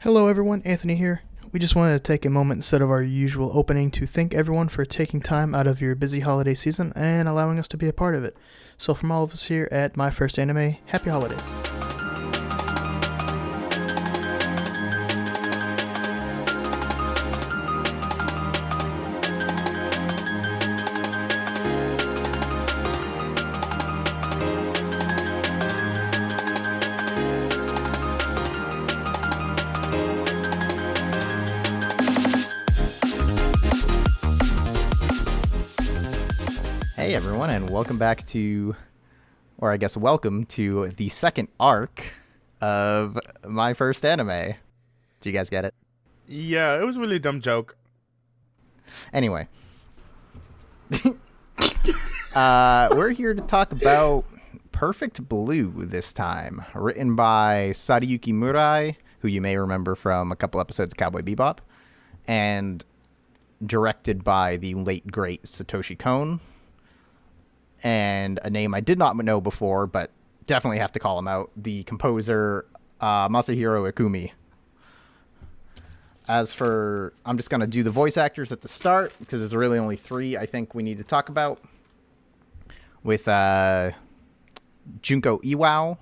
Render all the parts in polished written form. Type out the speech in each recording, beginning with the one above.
Hello everyone, Anthony here. We just wanted to take a moment instead of our usual opening to thank everyone for taking time out of your busy holiday season and allowing us to be a part of it. So from all of us here at My First Anime, happy holidays. Hey everyone, and welcome back to, or I guess welcome to the second arc of My First Anime. Did you guys get it? Yeah, it was a really dumb joke. Anyway. We're here to talk about Perfect Blue this time. Written by Sadayuki Murai, who you may remember from a couple episodes of Cowboy Bebop, and directed by the late, great Satoshi Kon. And a name I did not know before, but definitely have to call him out, the composer Masahiro Ikumi. As for, I'm just going to do the voice actors at the start, because there's really only three I think we need to talk about. With Junko Iwao,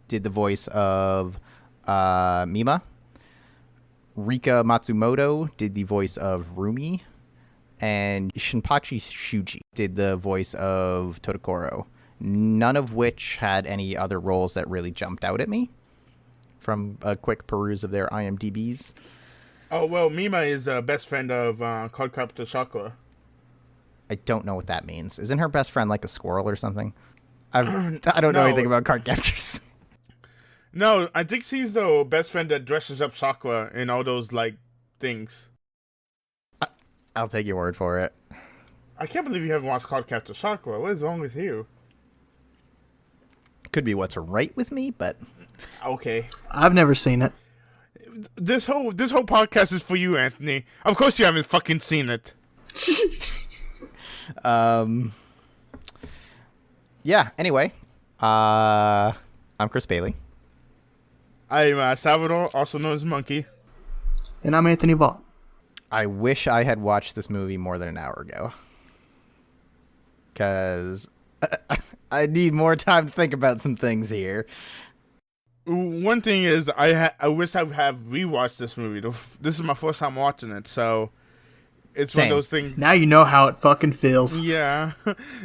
did the voice of Mima. Rika Matsumoto did the voice of Rumi. And Shinpachi Shuji did the voice of Totokoro, none of which had any other roles that really jumped out at me from a quick peruse of their IMDb's. Oh, well, Mima is a best friend of Cardcaptor Sakura. I don't know what that means. Isn't her best friend like a squirrel or something? I don't know No. anything about card captors. No, I think she's the best friend that dresses up Sakura in all those, like, things. I'll take your word for it. I can't believe you haven't watched Cardcaptor Sakura. What is wrong with you? Could be what's right with me, but Okay. I've never seen it. This whole podcast is for you, Anthony. Of course you haven't fucking seen it. yeah. Anyway, I'm Chris Bailey. I'm Salvador, also known as Monkey. And I'm Anthony Vaught. I wish I had watched this movie more than an hour ago. Because I need more time to think about some things here. One thing is, I wish I have rewatched this movie. This is my first time watching it, so it's Same. one of those things. Now you know how it fucking feels. Yeah,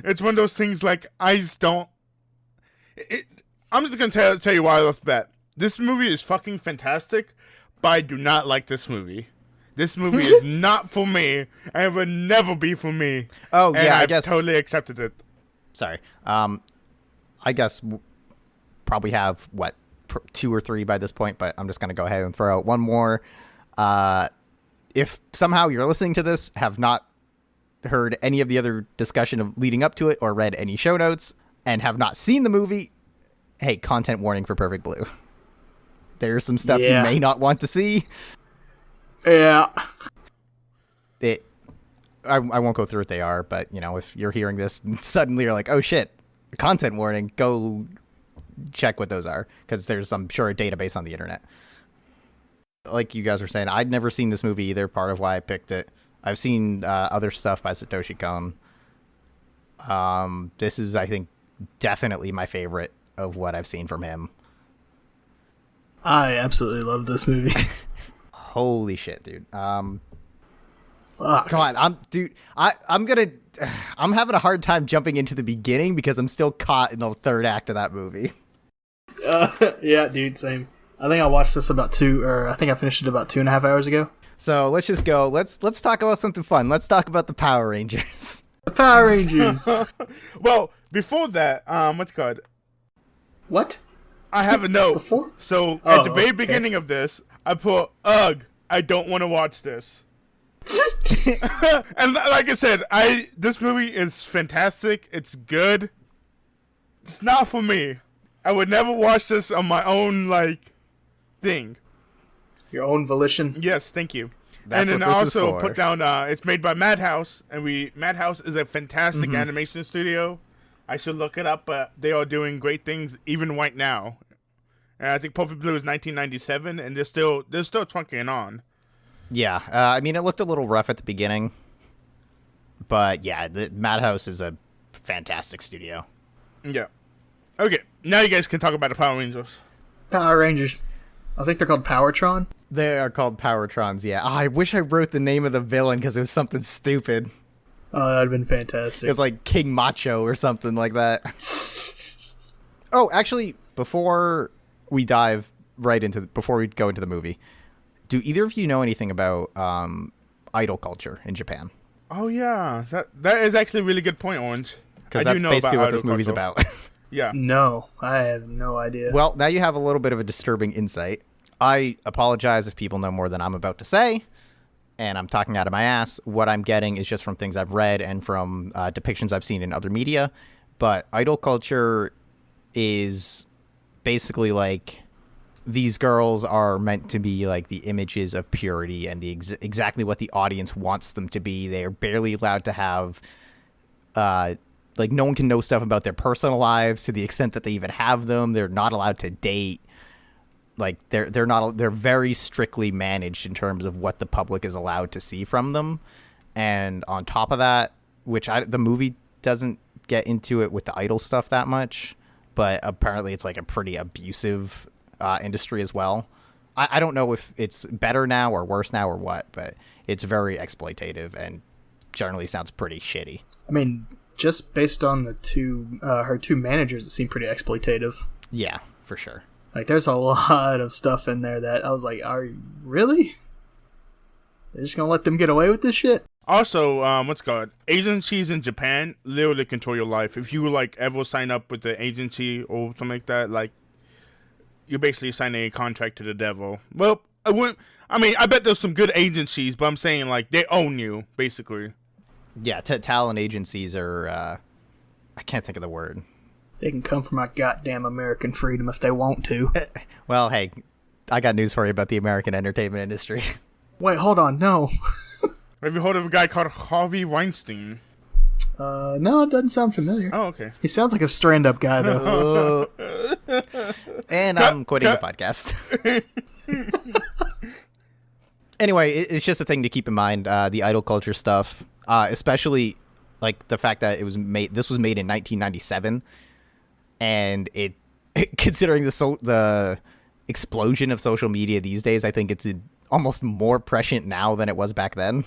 it's one of those things. Like I just don't. I'm just gonna tell you why I left bet. This movie is fucking fantastic, but I do not like this movie. This movie is not for me, and it would never be for me. Oh, and yeah, I I've guess. totally accepted it. Sorry. I guess probably have, two or three by this point, but I'm just going to go ahead and throw out one more. If somehow you're listening to this, have not heard any of the other discussion of leading up to it or read any show notes, and have not seen the movie, hey, content warning for Perfect Blue. There's some stuff you may not want to see. Yeah. I won't go through what they are, but, you know, if you're hearing this and suddenly you're like, oh shit, content warning, go check what those are, because there's, I'm sure, a database on the internet. Like you guys were saying, I'd never seen this movie either, part of why I picked it. I've seen other stuff by Satoshi Kon. This is, I think, definitely my favorite of what I've seen from him. I absolutely love this movie. Holy shit, dude. Fuck. Come on, I'm having a hard time jumping into the beginning because I'm still caught in the third act of that movie. Yeah, dude, same. I think I watched this I finished it about 2.5 hours ago. So let's just go. Let's talk about something fun. Let's talk about the Power Rangers. The Power Rangers. Well, before that, what's it called? What? I have a note. Before? So Oh, at the very okay. beginning of this, I put, ugh, I don't want to watch this. And like I said, this movie is fantastic. It's good. It's not for me. I would never watch this on my own, like, thing. Your own volition. Yes, thank you. That's and then what I this is also for. put down, it's made by Madhouse, and Madhouse is a fantastic animation studio. I should look it up, but they are doing great things even right now. And I think Perfect Blue is 1997, and they're still trunking on. Yeah, I mean, it looked a little rough at the beginning, but yeah, the Madhouse is a fantastic studio. Yeah. Okay, now you guys can talk about the Power Rangers. Power Rangers. I think they're called Powertron. They are called Powertrons, yeah. Oh, I wish I wrote the name of the villain because it was something stupid. Oh, that'd have been It fantastic. was like King Macho or something like that. Oh, actually, before we go into the movie, do either of you know anything about idol culture in Japan? Oh yeah, that is actually a really good point, Orange. Because I do that's know basically about what this idol movie's culture. about. Yeah. No, I have no idea. Well, now you have a little bit of a disturbing insight. I apologize if people know more than I'm about to say, and I'm talking out of my ass. What I'm getting is just from things I've read and from depictions I've seen in other media. But idol culture is basically like these girls are meant to be like the images of purity and the exactly what the audience wants them to be. They are barely allowed to have like no one can know stuff about their personal lives to the extent that they even have them. They're not allowed to date. Like they're very strictly managed in terms of what the public is allowed to see from them. And on top of that, the movie doesn't get into it with the idol stuff that much, but apparently it's like a pretty abusive industry as well. I don't know if it's better now or worse now or what, but it's very exploitative and generally sounds pretty shitty. I mean, just based on the her two managers, it seemed pretty exploitative. Yeah, for sure. Like, there's a lot of stuff in there that I was like, are you really? They're just gonna let them get away with this shit? Also, what's it called? Agencies in Japan literally control your life. If you like ever sign up with the agency or something like that, like you're basically signing a contract to the devil. Well, I bet there's some good agencies, but I'm saying like they own you basically. Yeah, talent agencies are, I can't think of the word. They can come for my goddamn American freedom if they want to. Well, hey, I got news for you about the American entertainment industry. Wait, hold on, no. Have you heard of a guy called Harvey Weinstein? No, it doesn't sound familiar. Oh, okay. He sounds like a stand-up guy, though. And I'm quitting the podcast. Anyway, it's just a thing to keep in mind, the idol culture stuff, especially like the fact that this was made in 1997, and it considering the explosion of social media these days, I think it's almost more prescient now than it was back then.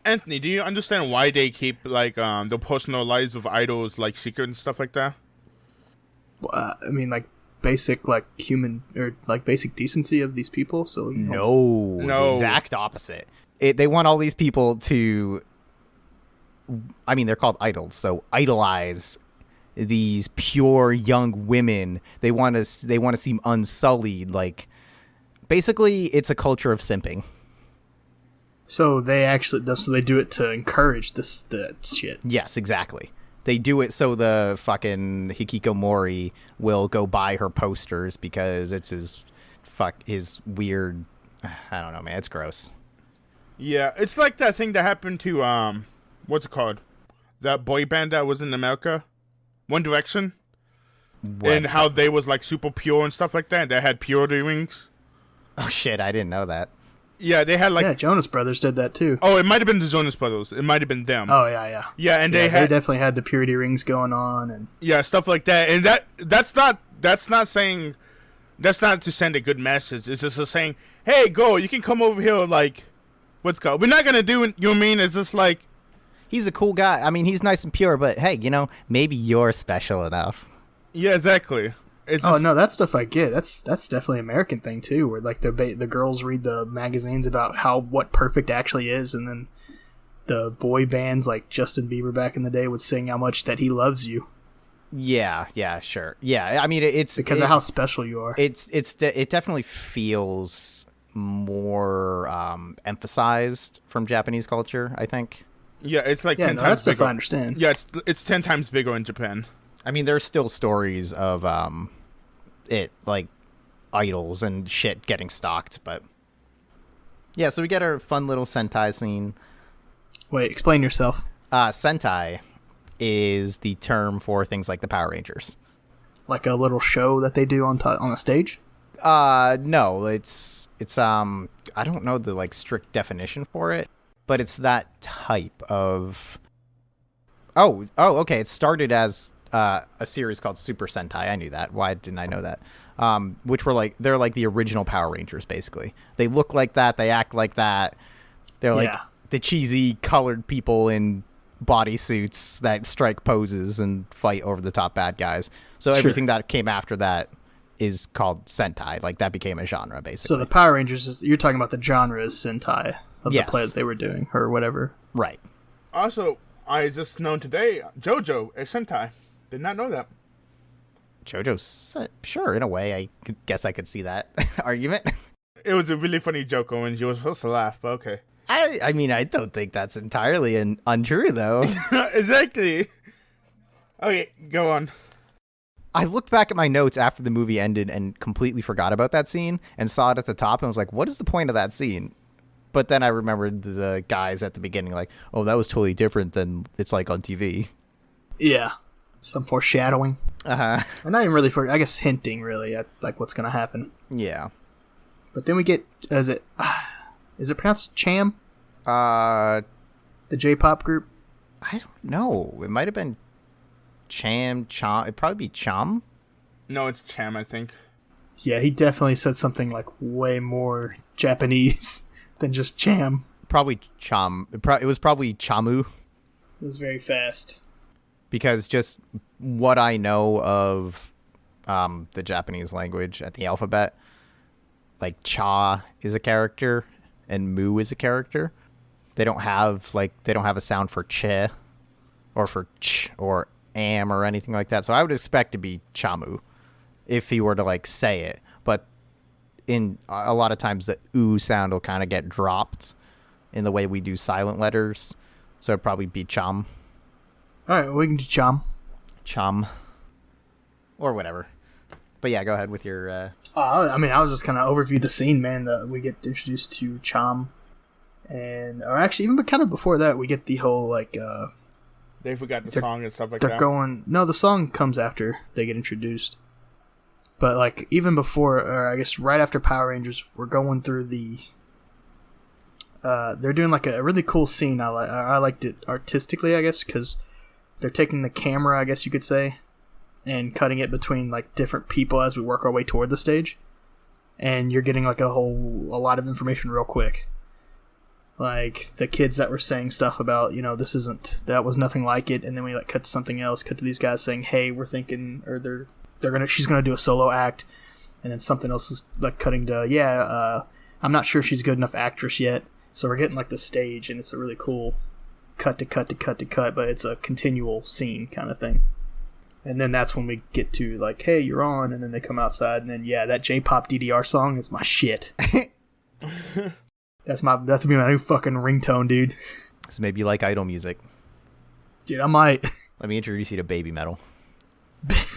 Anthony, do you understand why they keep like the personal lives of idols like secret and stuff like that? I mean, like, basic, like, human, or, like, basic decency of these people, so... No, the exact opposite. They want all these people to... I mean, they're called idols, so idolize these pure young women. They want to seem unsullied. Like, basically, it's a culture of simping. So they do it to encourage that shit. Yes, exactly. They do it so the fucking Hikikomori will go buy her posters because it's his weird... I don't know, man. It's gross. Yeah, it's like that thing that happened to, what's it called? That boy band that was in America? One Direction? What? And how they was like super pure and stuff like that. And they had purity rings. Oh, shit. I didn't know that. Yeah, they had like... Yeah, Jonas Brothers did that, too. Oh, it might have been the Jonas Brothers. It might have been them. Oh, yeah. Yeah, and they definitely had the purity rings going on, and... Yeah, stuff like that. And that's not to send a good message. It's just saying, hey, girl, you can come over here, like, what's called? We're not going to do it, you know what I mean? It's just like... He's a cool guy. I mean, he's nice and pure, but hey, maybe you're special enough. Yeah, exactly. No, that stuff I get. That's definitely an American thing too, where like the girls read the magazines about what perfect actually is, and then the boy bands like Justin Bieber back in the day would sing how much that he loves you. Yeah, sure. Yeah, I mean it's because of how special you are. It definitely feels more emphasized from Japanese culture, I think. Yeah, it's like 10 times that's bigger. stuff I understand. Yeah, it's 10 times bigger in Japan. I mean, there's still stories of it like idols and shit getting stalked, but yeah. So we get our fun little Sentai scene. Wait, explain yourself. Sentai is the term for things like the Power Rangers. like a little show that they do on a stage? No, it's I don't know the like strict definition for it, but it's that type of. Oh, okay. It started as a series called Super Sentai. I knew that. Why didn't I know that? Which were like they're like the original Power Rangers. Basically, they look like that. They act like that. They're like the cheesy colored people in bodysuits that strike poses and fight over the top bad guys. So everything that came after that is called Sentai. Like that became a genre, basically. So the Power Rangers, you're talking about the genre is Sentai of the play that they were doing or whatever. Right. Also, I just known today, JoJo is Sentai. Did not know that. JoJo's sure, in a way, I guess I could see that argument. It was a really funny joke when you were supposed to laugh, but okay. I mean, I don't think that's entirely untrue, though. Exactly. Okay, go on. I looked back at my notes after the movie ended and completely forgot about that scene and saw it at the top and was like, what is the point of that scene? But then I remembered the guys at the beginning like, oh, that was totally different than it's like on TV. Yeah. Some foreshadowing. Uh-huh. Or not even really I guess hinting really at like what's going to happen. Yeah. But then we get, is it pronounced Cham? The J-pop group? I don't know. It might have been Cham. It'd probably be Cham. No, it's Cham, I think. Yeah, he definitely said something like way more Japanese than just Cham. Probably Cham. It was probably Chamu. It was very fast. Because just what I know of the Japanese language at the alphabet, like cha is a character and mu is a character. They don't have a sound for che or for ch or am or anything like that. So I would expect to be chamu if he were to like say it. But in a lot of times the oo sound will kind of get dropped in the way we do silent letters. So it'd probably be cham. All right, we can do Chum. Or whatever. But yeah, go ahead with your... I mean, I was just kind of overview the scene, man, that we get introduced to Cham. Or actually, even kind of before that, we get the whole, like... they forgot the song and stuff like that. They're going... No, the song comes after they get introduced. But, like, even before, or I guess right after Power Rangers, we're going through the... they're doing, like, a really cool scene. I liked it artistically, I guess, because... They're taking the camera, I guess you could say, and cutting it between like different people as we work our way toward the stage. And you're getting like a lot of information real quick. Like the kids that were saying stuff about, that was nothing like it, and then we like cut to something else, cut to these guys saying, hey, we're thinking, or she's gonna do a solo act, and then something else is like cutting to, I'm not sure she's a good enough actress yet. So we're getting like the stage, and it's a really cool cut to cut to cut to cut, but it's a continual scene kind of thing. And then that's when we get to like, hey, you're on, and then they come outside, and then that J-pop DDR song is my shit. That's gonna be my new fucking ringtone, dude. So maybe you like idol music. Dude, I might. Let me introduce you to Baby Metal.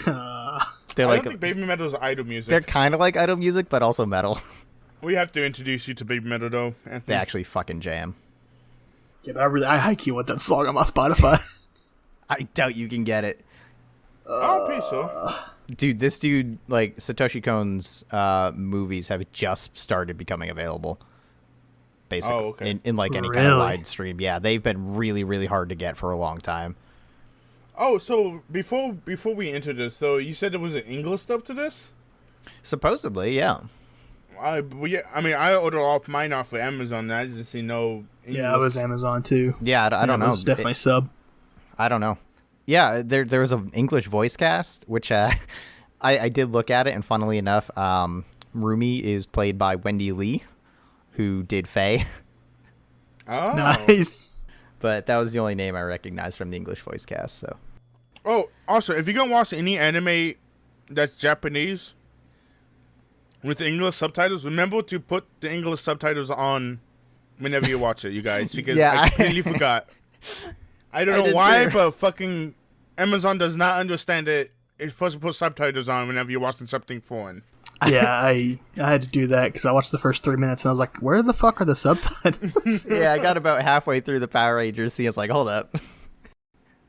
I don't think Baby Metal is idol music. They're kind of like idol music, but also metal. We have to introduce you to Baby Metal, though, Anthony. They actually fucking jam. Yeah, but I high-key want that song on my Spotify. I doubt you can get it. I'm pretty sure. Dude, this dude, like, Satoshi Kon's movies have just started becoming available. Basically, okay. in like any kind of live stream. Yeah, they've been really, really hard to get for a long time. Oh, so before we enter this, so you said there was an English dub to this? Supposedly, yeah. I ordered mine off of Amazon. I just see no English. Yeah, it was Amazon too. Yeah, I don't know. It was definitely sub. I don't know. Yeah, there was an English voice cast, which I did look at it, and funnily enough, Rumi is played by Wendy Lee, who did Faye. Oh, nice. But that was the only name I recognized from the English voice cast. So. Oh, also, if you're gonna watch any anime that's Japanese with English subtitles, remember to put the English subtitles on whenever you watch it, you guys, because I completely forgot. I don't know why, but fucking Amazon does not understand it. It's supposed to put subtitles on whenever you're watching something foreign. Yeah, I had to do that because I watched the first 3 minutes and I was like, where the fuck are the subtitles? Yeah, I got about halfway through the Power Rangers scene. It's like, hold up.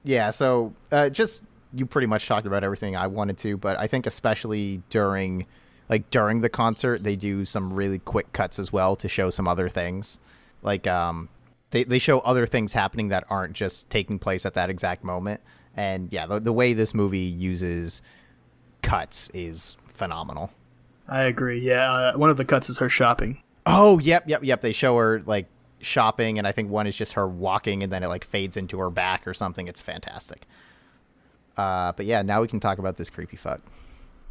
Yeah, so just you pretty much talked about everything I wanted to, but I think especially during the concert, they do some really quick cuts as well to show some other things. Like, they show other things happening that aren't just taking place at that exact moment. And yeah, the way this movie uses cuts is phenomenal. I agree. Yeah, one of the cuts is her shopping. Oh, yep. They show her like shopping, and I think one is just her walking, and then it like fades into her back or something. It's fantastic. But yeah, now we can talk about this creepy fuck.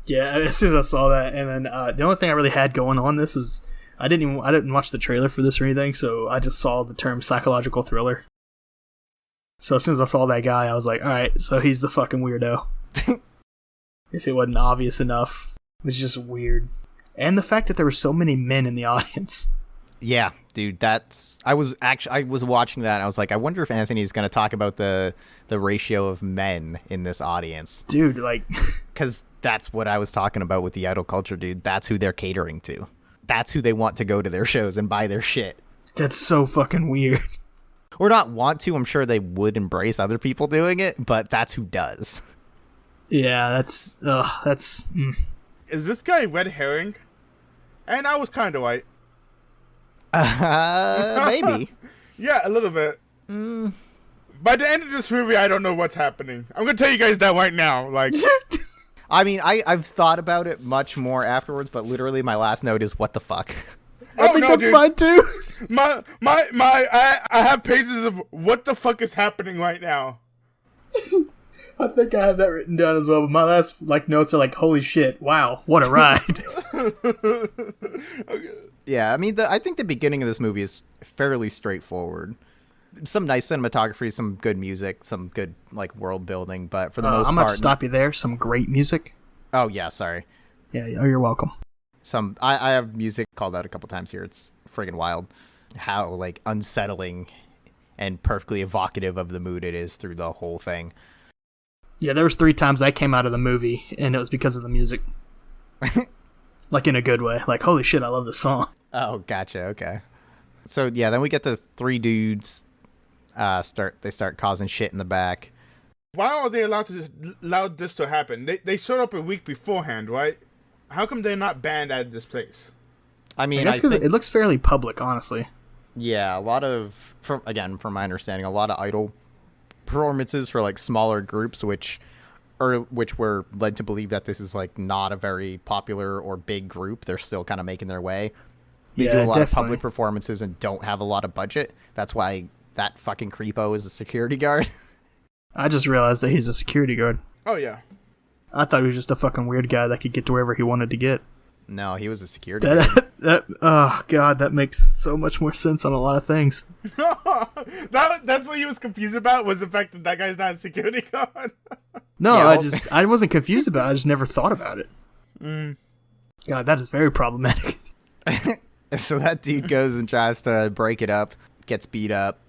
Yeah, as soon as I saw that, and then the only thing I really had going on this is I didn't watch the trailer for this or anything, so I just saw the term psychological thriller. So as soon as I saw that guy, I was like, all right, so he's the fucking weirdo. If it wasn't obvious enough, it was just weird. And the fact that there were so many men in the audience. Yeah, dude, I was watching that and I was like, I wonder if Anthony's going to talk about the ratio of men in this audience. Dude, like, cuz that's what I was talking about with the idol culture, dude. That's who they're catering to. That's who they want to go to their shows and buy their shit. That's so fucking weird. Or not want to, I'm sure they would embrace other people doing it, but that's who does. Yeah, that's Is this guy red herring? And I was kind of white. Maybe. Yeah, a little bit. By the end of this movie, I don't know what's happening. I'm gonna tell you guys that right now. Like, I mean, I've thought about it much more afterwards, but literally my last note is what the fuck. I think that's mine too. I have pages of what the fuck is happening right now. I think I have that written down as well, but my last notes are like, holy shit, wow, what a ride. Yeah, I mean, I think the beginning of this movie is fairly straightforward. Some nice cinematography, some good music, some good like world building, but for the most part, I'm going to stop you there. Some great music. Oh yeah, sorry. Yeah, you're welcome. I have music called out a couple times here. It's friggin' wild how like unsettling and perfectly evocative of the mood it is through the whole thing. Yeah, there was 3 times I came out of the movie, and it was because of the music. Like in a good way. Like, holy shit, I love this song. Oh, gotcha. Okay. So yeah, then we get the 3 dudes. They start causing shit in the back. Why are they allowed this to happen? They showed up a week beforehand, right? How come they're not banned out of this place? I mean, I think it looks fairly public, honestly. Yeah, a lot of from my understanding, a lot of idol performances for like smaller groups, which were led to believe that this is like not a very popular or big group. They're still kind of making their way. They do a lot of public performances and don't have a lot of budget. That's why that fucking creepo is a security guard. I just realized that he's a security guard. Oh yeah. I thought he was just a fucking weird guy that could get to wherever he wanted to get. No, he was a security guard. Oh god, that makes so much more sense on a lot of things. That's what he was confused about, was the fact that guy's not a security guard. No, yeah, I wasn't confused about it. I just never thought about it. God, that is very problematic. So that dude goes and tries to break it up, gets beat up.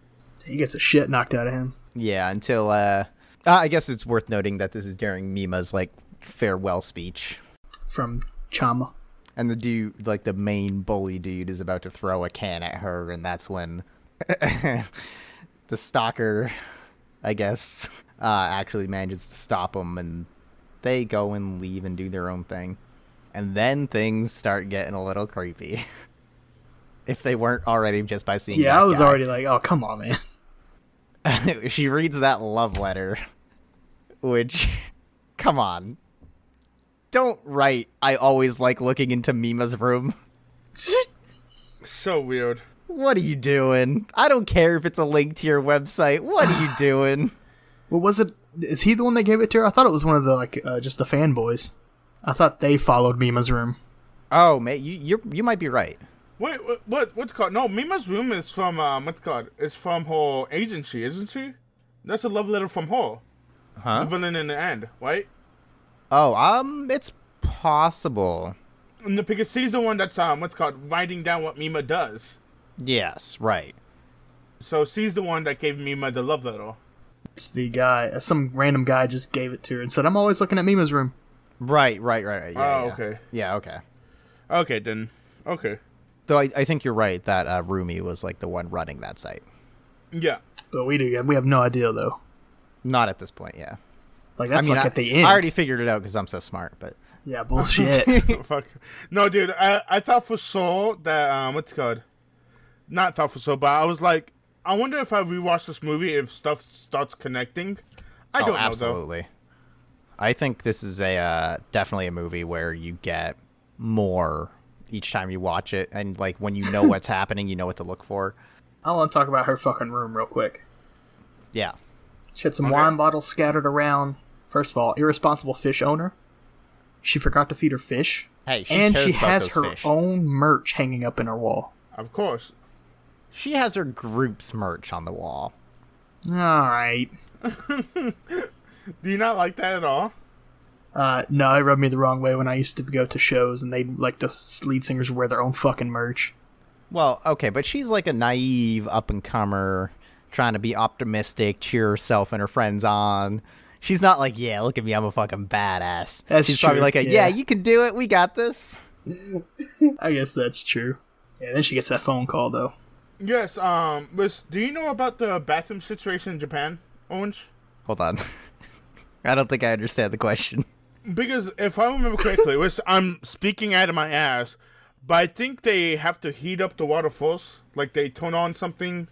He gets a shit knocked out of him. Yeah, until I guess it's worth noting that this is during Mima's like farewell speech from Chama. And the dude, like the main bully dude, is about to throw a can at her, and that's when the stalker, I guess, actually manages to stop him, and they go and leave and do their own thing. And then things start getting a little creepy. If they weren't already just by seeing I was guy. already like, oh, come on, man. She reads that love letter, which, come on. Don't write, I always like looking into Mima's room. So weird. What are you doing? I don't care if it's a link to your website. What are you doing? Well, was it? Is he the one that gave it to her? I thought it was one of the just the fanboys. I thought they followed Mima's room. Oh, mate, you might be right. Wait, what's it called? No, Mima's room is from what's it called? It's from her agency, isn't she? That's a love letter from her. Huh? The villain in the end, right? Oh, it's possible. Because she's the one that's what's it called, writing down what Mima does. Yes, right. So she's the one that gave Mima the love letter. It's the guy. Some random guy just gave it to her and said, "I'm always looking at Mima's room." Right. Yeah, okay. Yeah, okay. Okay, then. Okay. Though I think you're right that Rumi was like the one running that site. Yeah. But we have no idea though. Not at this point, yeah. Like, that's at the end. I already figured it out because I'm so smart, but... Yeah, bullshit. Oh, fuck. No, dude, I thought for sure that, what's it called? Not thought for sure, but I was like, I wonder if I rewatch this movie if stuff starts connecting. I don't know, absolutely. I think this is definitely a movie where you get more each time you watch it, and like when you know what's happening, you know what to look for. I want to talk about her fucking room real quick. Yeah. She had some wine bottles scattered around. First of all, irresponsible fish owner. She forgot to feed her fish. Hey, and she has her fish. own merch hanging up in her wall. Of course. She has her group's merch on the wall. All right. Do you not like that at all? No, it rubbed me the wrong way when I used to go to shows and they'd like the lead singers wear their own fucking merch. Well, okay, but she's like a naive up-and-comer, trying to be optimistic, cheer herself and her friends on. She's not like, yeah, look at me, I'm a fucking badass. She's true, probably like, yeah, you can do it, we got this. I guess that's true. Yeah, then she gets that phone call, though. Yes, do you know about the bathroom situation in Japan, Orange? Hold on. I don't think I understand the question. Because if I remember correctly, I'm speaking out of my ass, but I think they have to heat up the water first. Like, they turn on something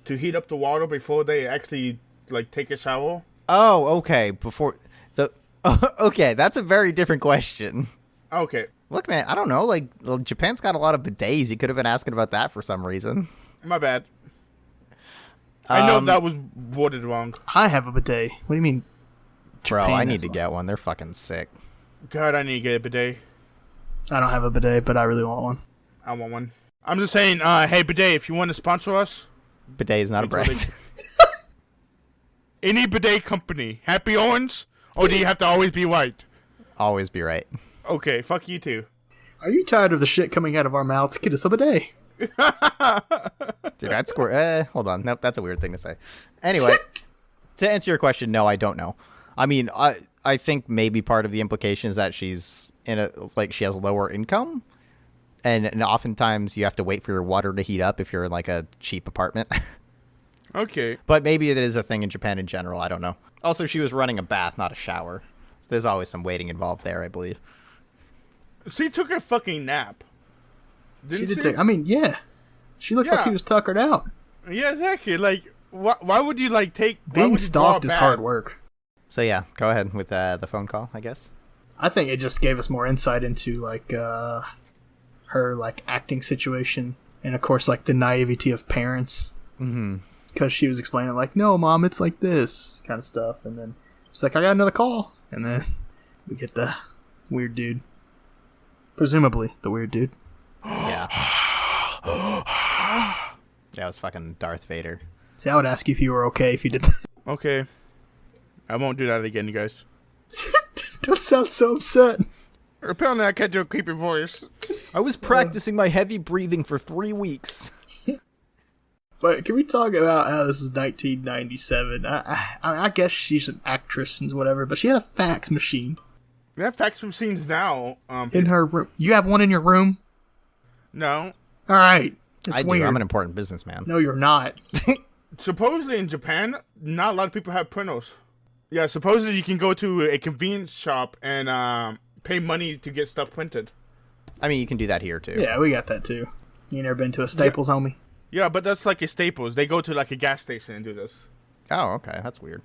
to heat up the water before they actually, like, take a shower. Oh, okay. Okay, that's a very different question. Okay. Look, man, I don't know. Like, well, Japan's got a lot of bidets. You could have been asking about that for some reason. My bad. I know that was worded wrong. I have a bidet. What do you mean? Bro, Japan I need has to one. get one. They're fucking sick. God, I need to get a bidet. I don't have a bidet, but I really want one. I want one. I'm just saying, hey, bidet, if you want to sponsor us, Bidet is not a brand. any bidet company, Happy Orange, or do you have to always be white? Always be right. Okay, fuck you too. Are you tired of the shit coming out of our mouths? Get us a bidet. Dude, I'd score. Hold on. Nope, that's a weird thing to say. Anyway, to answer your question, no, I don't know. I mean, I think maybe part of the implication is that she's she has lower income, and oftentimes you have to wait for your water to heat up if you're in like a cheap apartment. Okay. But maybe it is a thing in Japan in general. I don't know. Also, she was running a bath, not a shower. So there's always some waiting involved there, I believe. She took a fucking nap. She did take. I mean, yeah. She looked like she was tuckered out. Yeah, exactly. Like, why would you like take? Being stalked is hard work. So yeah, go ahead with the phone call, I guess. I think it just gave us more insight into like her like acting situation, and of course like the naivety of parents. Mm-hmm. Because she was explaining like, no, Mom, it's like this kind of stuff, and then she's like, I got another call, and then we get the weird dude, presumably the weird dude. Yeah. That was fucking Darth Vader. See, I would ask you if you were okay if you did that. Okay. I won't do that again, you guys. Don't sound so upset. Apparently, I can't do a creepy voice. I was practicing my heavy breathing for 3 weeks. But can we talk about how this is 1997? I guess she's an actress and whatever, but she had a fax machine. We have fax machines now. In her room. You have one in your room? No. All right. It's I weird. do. I'm an important businessman. No, you're not. Supposedly in Japan, not a lot of people have printers. Yeah, supposedly you can go to a convenience shop and pay money to get stuff printed. I mean, you can do that here too. Yeah, we got that too. You never been to a Staples, homie? Yeah, but that's like a Staples. They go to like a gas station and do this. Oh, okay. That's weird.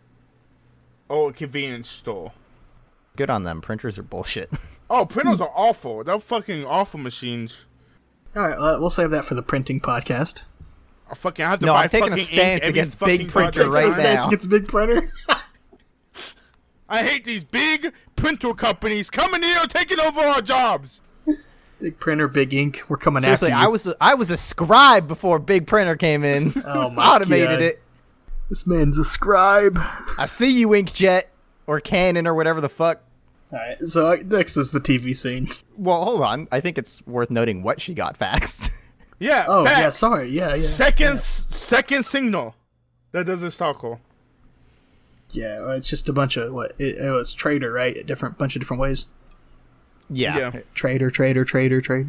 Oh, a convenience store. Good on them. Printers are bullshit. Oh, printers are awful. They're fucking awful machines. All right, we'll save that for the printing podcast. I fucking have to No, buy I'm taking a fucking stance ink every against fucking big printer goddamn right time. now. Stance against big printer. I hate these big printer companies coming here taking over our jobs. Big printer, big ink. We're coming Seriously, after you. I was a scribe before Big Printer came in. Oh my Automated God. it. This man's a scribe. I see you, Inkjet or Canon or whatever the fuck. All right, so next is the TV scene. Well, hold on. I think it's worth noting what she got faxed. Yeah. Oh, fax. yeah, sorry. Yeah. Second signal. That doesn't start call. Yeah, well, it's just a bunch of, it was trader, right? A bunch of different ways. Yeah. Trader. All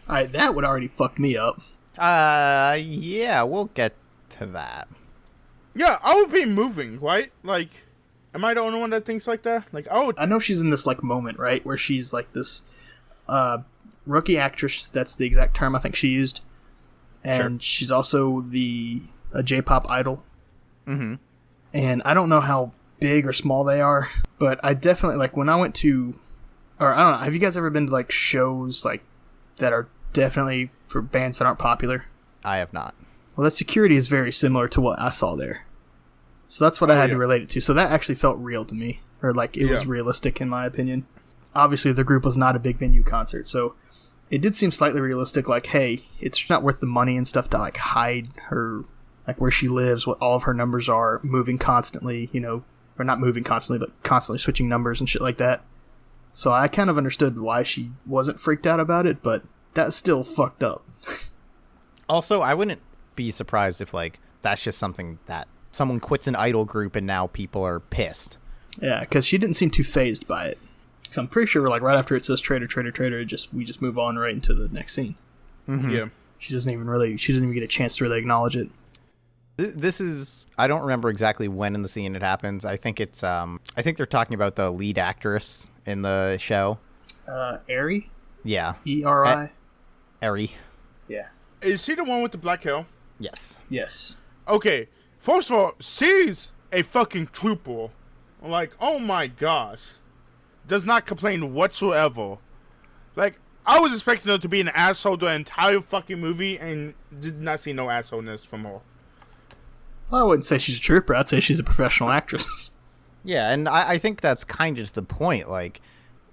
right, that would already fuck me up. Yeah, we'll get to that. Yeah, I would be moving, right? Like, Am I the only one that thinks like that? Like, oh, I know she's in this like moment, right, where she's like this rookie actress. That's the exact term I think she used, and she's also a J-pop idol. Mm-hmm. And I don't know how big or small they are, but I definitely like when I went to, or I don't know. Have you guys ever been to like shows like that are definitely for bands that aren't popular? I have not. Well, that security is very similar to what I saw there. So that's what I had to relate it to. So that actually felt real to me, or like it was realistic in my opinion. Obviously, the group was not a big venue concert, so it did seem slightly realistic. Like, hey, it's not worth the money and stuff to like hide her, like where she lives, what all of her numbers are, moving constantly, or not moving constantly, but constantly switching numbers and shit like that. So I kind of understood why she wasn't freaked out about it, but that's still fucked up. Also, I wouldn't be surprised if like that's just something that someone quits an idol group and now people are pissed. Yeah, because she didn't seem too phased by it. Because I'm pretty sure, like right after it says "traitor, traitor, traitor," we just move on right into the next scene. Mm-hmm. yeah. She doesn't even get a chance to really acknowledge it. This is, I don't remember exactly when in the scene it happens. I think it's I think they're talking about the lead actress in the show. Eri? Yeah. Eri? Eri. Yeah. Is she the one with the black hair? Yes. Yes. Okay, first of all, she's a fucking trooper. Like, oh my gosh. Does not complain whatsoever. Like, I was expecting her to be an asshole the entire fucking movie and did not see no assholeness from her. Well, I wouldn't say she's a trooper. I'd say she's a professional actress. Yeah, and I think that's kind of the point. Like,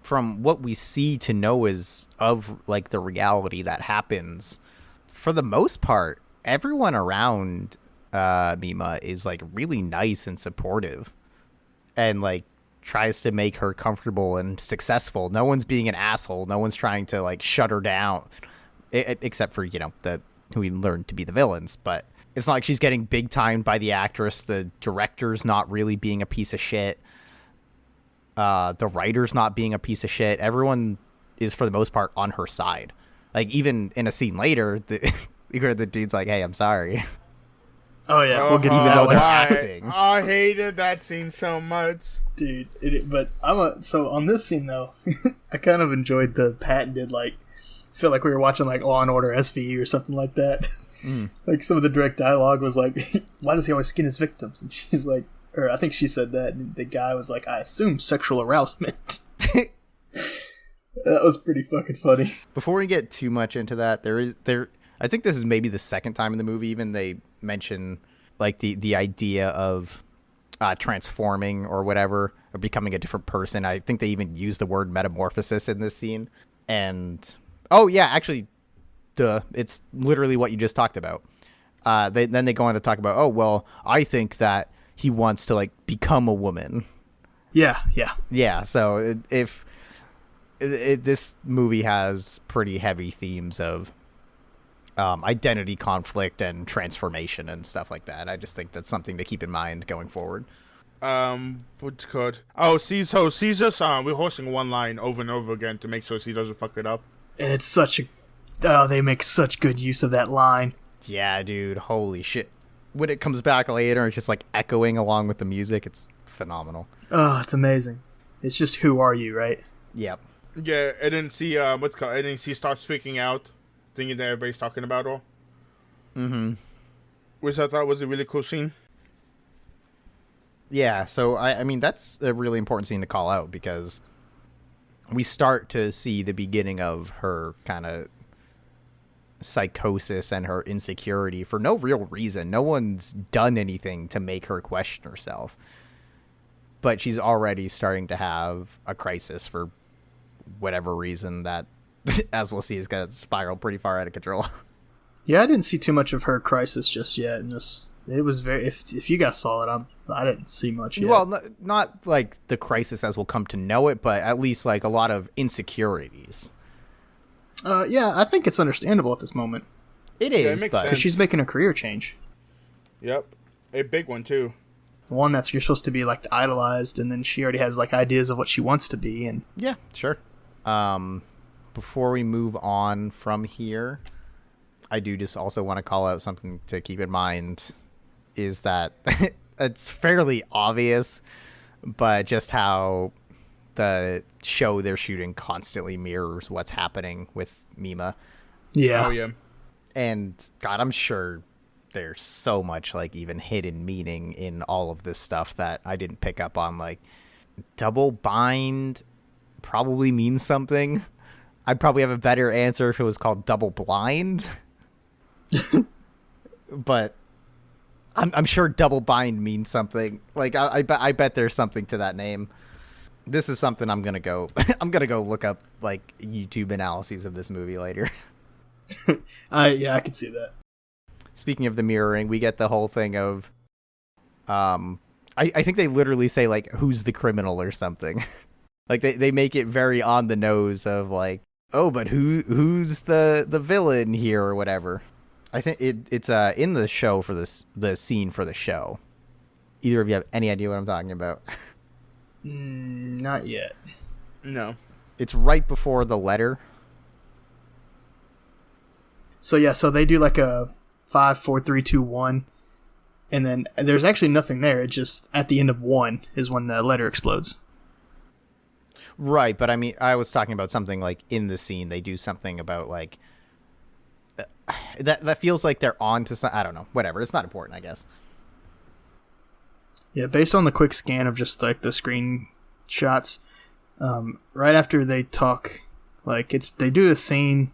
from what we see to know is of, like, the reality that happens, for the most part, everyone around Mima is, like, really nice and supportive. And, like, tries to make her comfortable and successful. No one's being an asshole. No one's trying to, like, shut her down. Except for, who we learned to be the villains. But it's not like she's getting big-timed by the actress. The director's not really being a piece of shit. The writer's not being a piece of shit. Everyone is, for the most part, on her side. Like, even in a scene later, you hear the dude's like, hey, I'm sorry. Oh, yeah. We'll get to that one. Acting. I hated that scene so much. Dude, but so on this scene, though, I kind of enjoyed the patented, like, feel like we were watching, like, Law & Order SVU or something like that. Like, some of the direct dialogue was like, why does he always skin his victims? And she's like, or I think she said that, and the guy was like, I assume sexual arousement. That was pretty fucking funny. Before we get too much into that, I think this is maybe the second time in the movie even they mention, like, the idea of transforming or whatever, or becoming a different person. I think they even use the word metamorphosis in this scene. And, oh, yeah, actually, it's literally what you just talked about. Then they go on to talk about, oh, well, I think that he wants to, like, become a woman. Yeah. Yeah, so if this movie has pretty heavy themes of identity conflict and transformation and stuff like that. I just think that's something to keep in mind going forward. What's good? Oh, she's just rehearsing one line over and over again to make sure she doesn't fuck it up. And it's they make such good use of that line. Yeah, dude, holy shit. When it comes back later, it's just like echoing along with the music. It's phenomenal. Oh, it's amazing. It's just, who are you, right? Yep. Yeah, and then she and then she starts freaking out, thinking that everybody's talking about her. Mm-hmm. Which I thought was a really cool scene. Yeah, so I mean that's a really important scene to call out because we start to see the beginning of her kind of psychosis and her insecurity for no real reason. No one's done anything to make her question herself. But she's already starting to have a crisis for whatever reason that, as we'll see, is going to spiral pretty far out of control. Yeah, I didn't see too much of her crisis just yet. And it was very. If you guys saw it, I didn't see much yet. Well, not like the crisis as we'll come to know it, but at least like a lot of insecurities. Yeah, I think it's understandable at this moment. It is, makes but because she's making a career change. Yep, a big one too. One that's you're supposed to be like idolized, and then she already has like ideas of what she wants to be, and yeah, sure. Before we move on from here, I do just also want to call out something to keep in mind is that it's fairly obvious but just how the show they're shooting constantly mirrors what's happening with Mima. Yeah. Oh yeah. And God, I'm sure there's so much like even hidden meaning in all of this stuff that I didn't pick up on. Like double bind probably means something. I'd probably have a better answer if it was called double blind. But I'm sure double bind means something. Like I bet there's something to that name. This is something I'm gonna go look up like YouTube analyses of this movie later. Yeah, I can see that. Speaking of the mirroring, we get the whole thing of I think they literally say like who's the criminal or something. Like they make it very on the nose of like, oh, but who's the villain here or whatever. I think it's in the show for the scene for the show. Either of you have any idea what I'm talking about? Not yet. No. It's right before the letter. So yeah, so they do like a 5, 4, 3, 2, 1, and then there's actually nothing there. It just at the end of 1 is when the letter explodes. Right, but I mean, I was talking about something like in the scene they do something about like that feels like they're on to some. I don't know. Whatever. It's not important, I guess. Yeah, based on the quick scan of just like the screen shots, right after they talk, like they do a scene,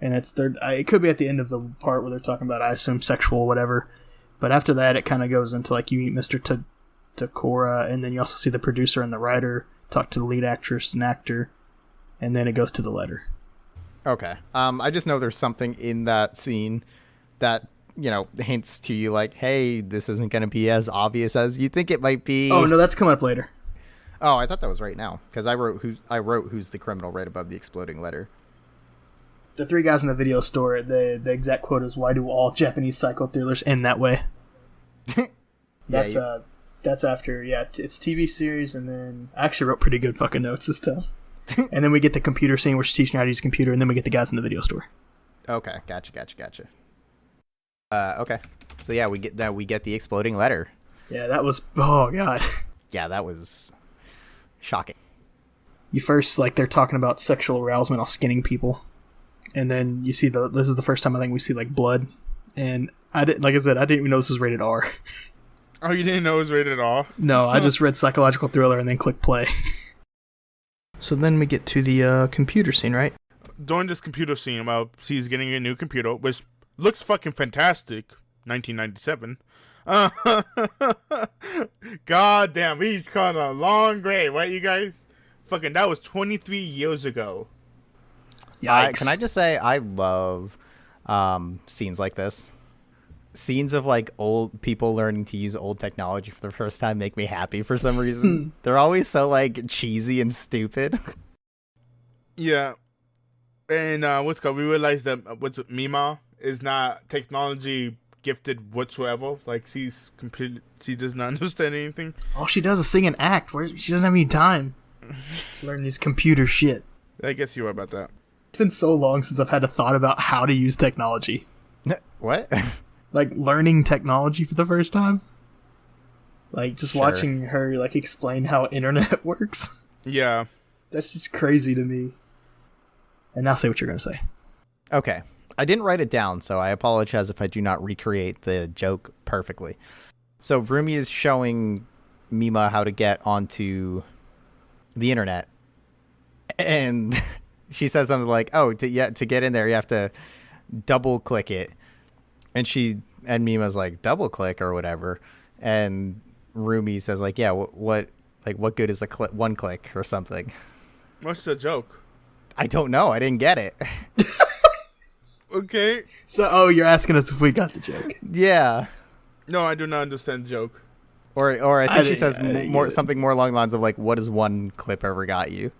and it could be at the end of the part where they're talking about, I assume, sexual whatever, but after that it kind of goes into like you meet Mr. Takora, and then you also see the producer and the writer talk to the lead actress and actor, and then it goes to the letter. Okay. I just know there's something in that scene that, you know, hints to you like, hey, this isn't going to be as obvious as you think it might be. Oh, no, that's coming up later. Oh, I thought that was right now, because I wrote who's the criminal right above the exploding letter. The three guys in the video store, the exact quote is, "Why do all Japanese psycho thrillers end that way?" That's after, it's TV series, and then I actually wrote pretty good fucking notes this time. And then we get the computer scene where she's teaching how to use a computer, and then we get the guys in the video store. Okay, gotcha. Okay. So yeah, we get the exploding letter. Yeah, that was, oh god. Yeah, that was shocking. You first, like, they're talking about sexual arousal while skinning people, and then you see this is the first time I think we see like blood, and I didn't even know this was rated R. Oh, you didn't know it was rated R? No, I just read psychological thriller and then click play. So then we get to the computer scene, right? During this computer scene, while she's getting a new computer, which looks fucking fantastic, 1997. God damn, we caught a long grave, right, you guys? Fucking, that was 23 years ago. Yikes. Can I just say, I love scenes like this. Scenes of like old people learning to use old technology for the first time make me happy for some reason. They're always so like cheesy and stupid. Yeah. And we realized that Mima is not technology gifted whatsoever. Like she does not understand anything. All she does is sing and act. She doesn't have any time to learn these computer shit. I guess you're right about that. It's been so long since I've had a thought about how to use technology. What? Like learning technology for the first time. Like just watching her like explain how internet works. Yeah. That's just crazy to me. And now say what you're going to say. Okay. I didn't write it down, so I apologize if I do not recreate the joke perfectly. So Rumi is showing Mima how to get onto the internet. And she says something like, oh, to get in there, you have to double click it. And Mima's like, double click or whatever. And Rumi says like, yeah, what good is one click or something? What's the joke? I don't know. I didn't get it. Okay. So, you're asking us if we got the joke. Yeah. No, I do not understand the joke. Or I think she says something more along the lines of like, what has one clip ever got you?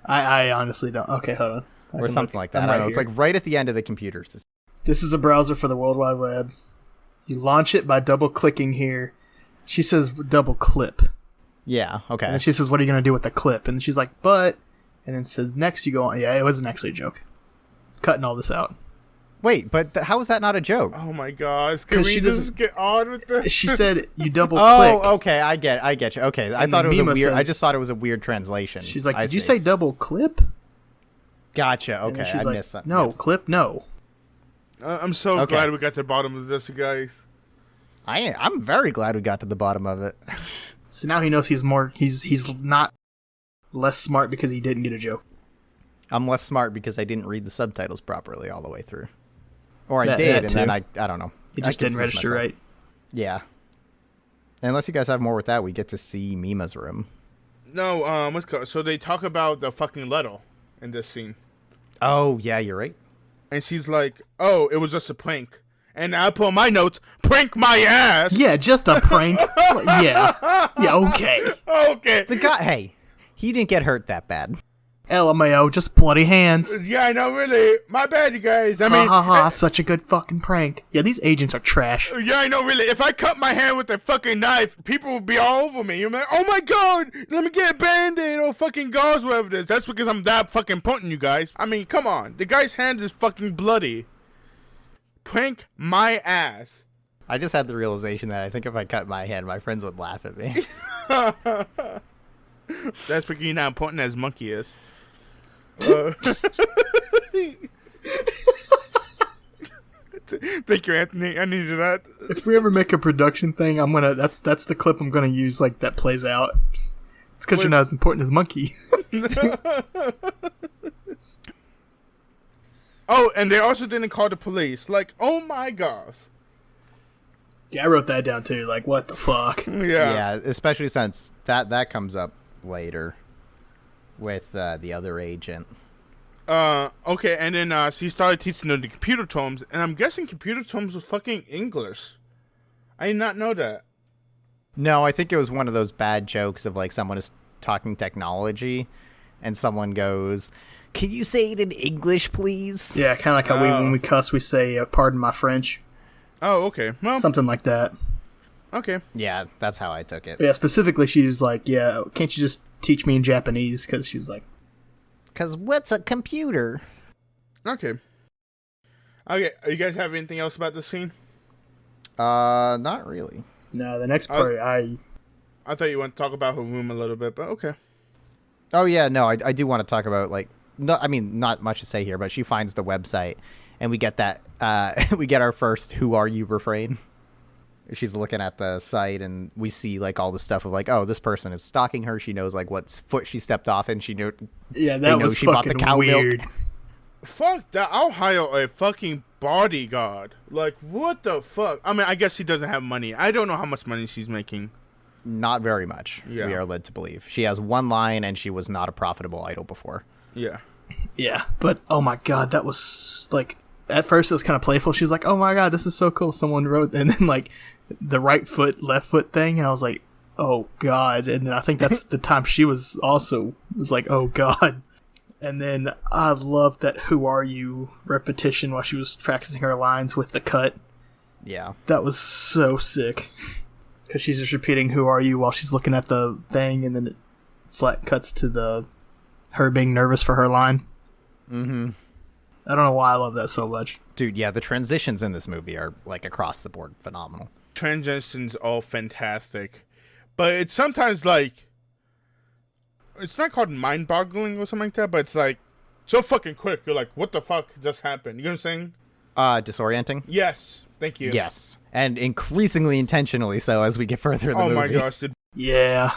I honestly don't. Okay, hold on. Or something like that. I don't know. It's like right at the end of the computer. This is a browser for the World Wide Web. You launch it by double clicking here. She says double clip. Yeah, okay. And then she says, what are you going to do with the clip? And she's like, but... And then says, next you go on. Yeah, it wasn't actually a joke. Cutting all this out. Wait, but how is that not a joke? Oh my gosh! Can 'Cause we she just doesn't- get on with this? She said you double click. Oh, okay, I get you. Okay, I And thought it then was a Mima weird. I says- just thought it was a weird translation. She's like, I did you see. say double clip? Gotcha. And Okay, then she's I like, missed something. no, clip, no. I'm so Okay. glad we got to the bottom of this, you guys. I'm very glad we got to the bottom of it. So now he knows he's not less smart because he didn't get a joke. I'm less smart because I didn't read the subtitles properly all the way through, or I That- did, that and then too. I don't know. He I just didn't confused register myself. right. Yeah. Unless you guys have more with that, we get to see Mima's room. No, what's called? So they talk about the fucking letter in this scene, Oh yeah, you're right. and she's like, "Oh, it was just a prank." And I put on my notes, "Prank my ass." Yeah, just a prank. Yeah, okay. Okay. The guy, hey, he didn't get hurt that bad. LMAO, just bloody hands. Yeah, I know. Really, my bad, you guys. I Ha mean, ha ha, such a good fucking prank. Yeah, these agents are trash. yeah, I know. Really, if I cut my hand with a fucking knife, people would be all over me. You're like, "Oh my god, let me get a band-aid or fucking gauze, whatever it is." That's because I'm that fucking potent, you guys. I mean, come on. The guy's hand is fucking bloody. Prank my ass. I just had the realization that I think if I cut my hand, my friends would laugh at me. That's because you're not important as Monkey is. Thank you, Anthony. I needed that. If we ever make a production thing, that's the clip I'm gonna use, like, that plays out. It's because you're not as important as Monkey. Oh, and they also didn't call the police. Like, oh my gosh. Yeah, I wrote that down too. Like, what the fuck? Yeah. Yeah, especially since that comes up later with the other agent. Okay, and then she started teaching them the computer terms, and I'm guessing computer terms was fucking English. I did not know that. No, I think it was one of those bad jokes of like someone is talking technology, and someone goes, "Can you say it in English, please?" Yeah, kind of like how when we cuss, we say, "Pardon my French," Oh, okay. Well, something like that. okay. Yeah, that's how I took it. But yeah, specifically, she was like, "Yeah, can't you just teach me in Japanese?" Because she was like, Because what's a computer? Okay. Okay, you guys have anything else about this scene? Not really. "No." The next part, I thought you want to talk about her room a little bit, but okay. Oh yeah, no, I do want to talk about like, no, I mean not much to say here, but she finds the website, and we get that we get our first "Who are you?" refrain. She's looking at the site, and we see like all the stuff of like, oh, this person is stalking her. She knows like what foot she stepped off, and she knew. "Yeah, They that know was she bought the fucking cow milk. weird." Fuck that. I'll hire a fucking bodyguard. Like, what the fuck? I mean, I guess she doesn't have money. I don't know how much money she's making. Not very much. Yeah. We are led to believe she has one line, and she was not a profitable idol before. Yeah. Yeah, but oh my god, that was like, at first it was kind of playful. She was like, "Oh my god, this is so cool." Someone wrote, and then like the right foot, left foot thing, and I was like, "Oh god!" And then I think that's the time she was like, "Oh god." And then I loved that "Who are you?" repetition while she was practicing her lines with the cut. Yeah. That was so sick. Because she's just repeating "Who are you?" while she's looking at the thing, and then it flat cuts to her being nervous for her line. Mm-hmm. I don't know why I love that so much. Dude, yeah, the transitions in this movie are like across the board phenomenal. Transitions all fantastic. But it's sometimes like, it's not called mind-boggling or something like that, but it's like so fucking quick. You're like, what the fuck just happened? You know what I'm saying? Disorienting. Yes. Thank you. Yes, and increasingly intentionally so as we get further in the Oh movie. my gosh, dude. Yeah.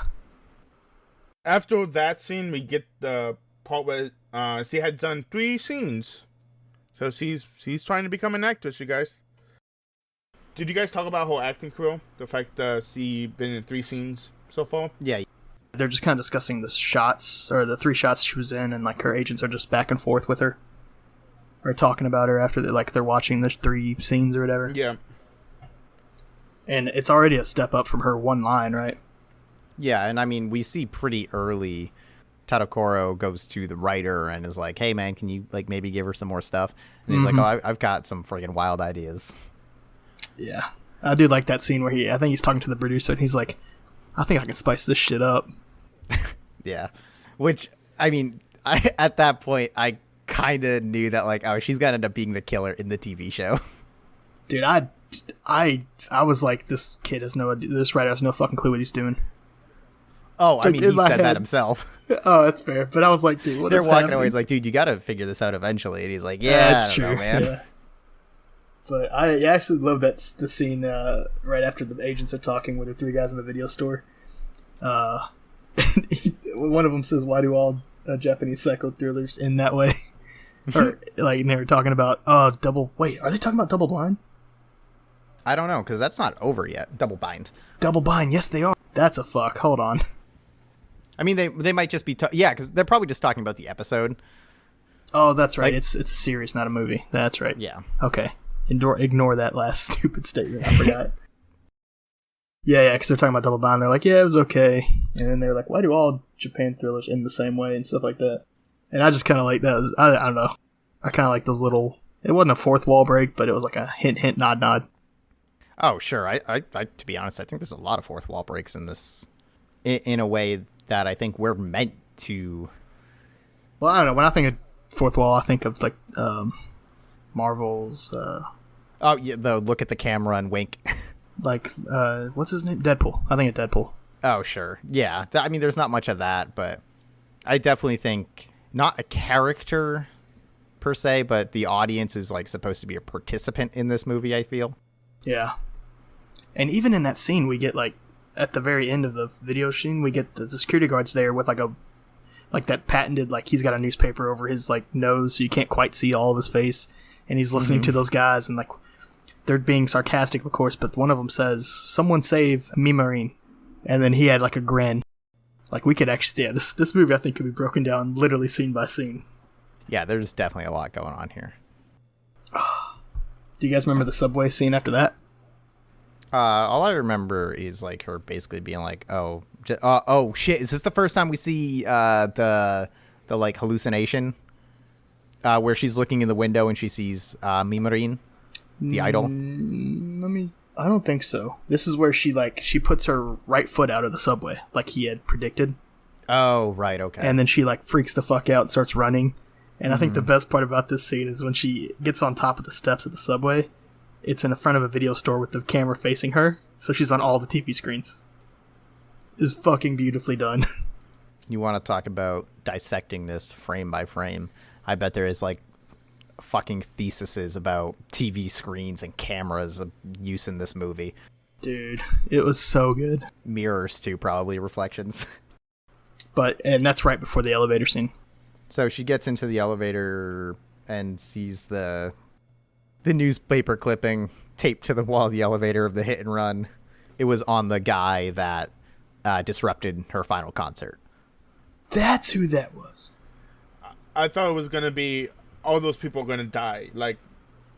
After that scene, we get the part where she had done 3 scenes. So she's trying to become an actress, you guys. Did you guys talk about her acting career? The fact that she been in 3 scenes so far? Yeah, They're just kind of discussing the shots, or the 3 shots she was in, and like her agents are just back and forth with her. Or talking about her after they're watching the 3 scenes or whatever. Yeah. And it's already a step up from her one line, right? yeah, and I mean we see pretty early. Tadokoro goes to the writer and is like, "Hey man, can you like maybe give her some more stuff?" And he's like, "Oh, I've got some friggin' wild ideas." Yeah. I do like that scene where I think he's talking to the producer, and he's like, "I think I can spice this shit up." Yeah, which I mean, at that point, I kind of knew that, like, oh, she's gonna end up being the killer in the TV show. Dude, I was like, this kid has no idea. This writer has no fucking clue what he's doing. Oh, I Like, mean, in he my said that head. himself. Oh, that's fair. But I was like, dude, what They're is walking happening? away. He's like, dude, you got to figure this out eventually. And he's like, yeah, that's I don't true, know, man. Yeah. But I actually love the scene right after the agents are talking with the three guys in the video store. And one of them says, "Why do all Japanese psycho thrillers end that way?" Or like, and they were talking about double. Wait, are they talking about Double Blind? I don't know, because that's not over yet. Double Bind. Double Bind, yes, they are. That's a fuck. Hold on. I mean, they might just be... yeah, because they're probably just talking about the episode. Oh, that's right. Like- It's a series, not a movie. That's right. Yeah. Okay. Ignore that last stupid statement. I forgot. Yeah, because they're talking about Double Bind. They're like, yeah, it was okay. And then they're like, why do all Japan thrillers end the same way and stuff like that? And I just kind of like that. I don't know. I kind of like those little... It wasn't a fourth wall break, but it was like a hint, hint, nod, nod. Oh, sure. I to be honest, I think there's a lot of fourth wall breaks in this, in a way that I think we're meant to. Well, I don't know. When I think of fourth wall, I think of like Marvel's, Oh, yeah, the look at the camera and wink. like what's his name? Deadpool. I think of Deadpool. Oh, sure. Yeah. I mean, there's not much of that, but I definitely think not a character per se, but the audience is like supposed to be a participant in this movie, I feel. Yeah. And even in that scene, we get like at the very end of the video scene, we get the security guards there with like that patented, like he's got a newspaper over his like nose, so you can't quite see all of his face, and he's listening to those guys, and like they're being sarcastic, of course, but one of them says, "Someone save Mimarine," and then he had like a grin. Like we could actually, yeah, this movie I think could be broken down literally scene by scene. Yeah, there's definitely a lot going on here. Do you guys remember the subway scene after that? All I remember is like her basically being like, "Oh, oh shit! Is this the first time we see the like hallucination where she's looking in the window and she sees Mimarine, the idol?" I don't think so. This is where she puts her right foot out of the subway, like he had predicted, Oh, right, okay. and then she like freaks the fuck out and starts running. And I think the best part about this scene is when she gets on top of the steps of the subway. It's in the front of a video store with the camera facing her, so she's on all the TV screens. It's fucking beautifully done. You want to talk about dissecting this frame by frame? I bet there is like fucking theses about TV screens and cameras of use in this movie. Dude, it was so good. Mirrors too, probably reflections. And that's right before the elevator scene. So she gets into the elevator and sees the newspaper clipping taped to the wall of the elevator of the hit and run. It was on the guy that disrupted her final concert. That's who that was. I thought it was gonna be all those people are gonna die. Like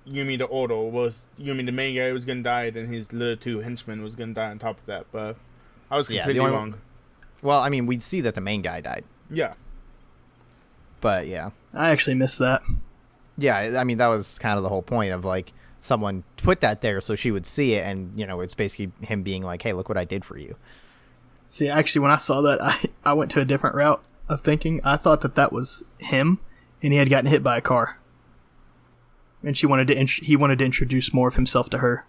Yumi the the main guy was gonna die, then his little two henchmen was gonna die on top of that. But I was completely wrong. Well, I mean, we'd see that the main guy died. Yeah. But yeah. I actually missed that. Yeah, I mean, that was kind of the whole point of like someone put that there so she would see it, and it's basically him being like, "Hey, look what I did for you." See, actually, when I saw that, I went to a different route of thinking. I thought that was him, and he had gotten hit by a car, and he wanted to introduce more of himself to her.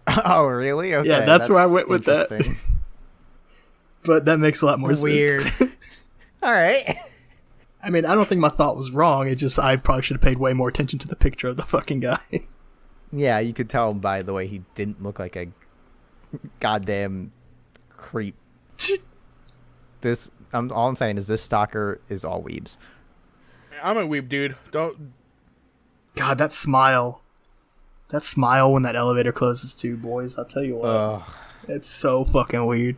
Oh, really? Okay, Yeah, that's where I went with that. interesting. But that makes a lot more Weird. sense. All right. I mean, I don't think my thought was wrong. It just I probably should have paid way more attention to the picture of the fucking guy. Yeah, you could tell by the way he didn't look like a goddamn creep. All I'm saying is this stalker is all weebs. I'm a weeb, dude. Don't. God, that smile when that elevator closes too, boys. I'll tell you what, it's so fucking weird.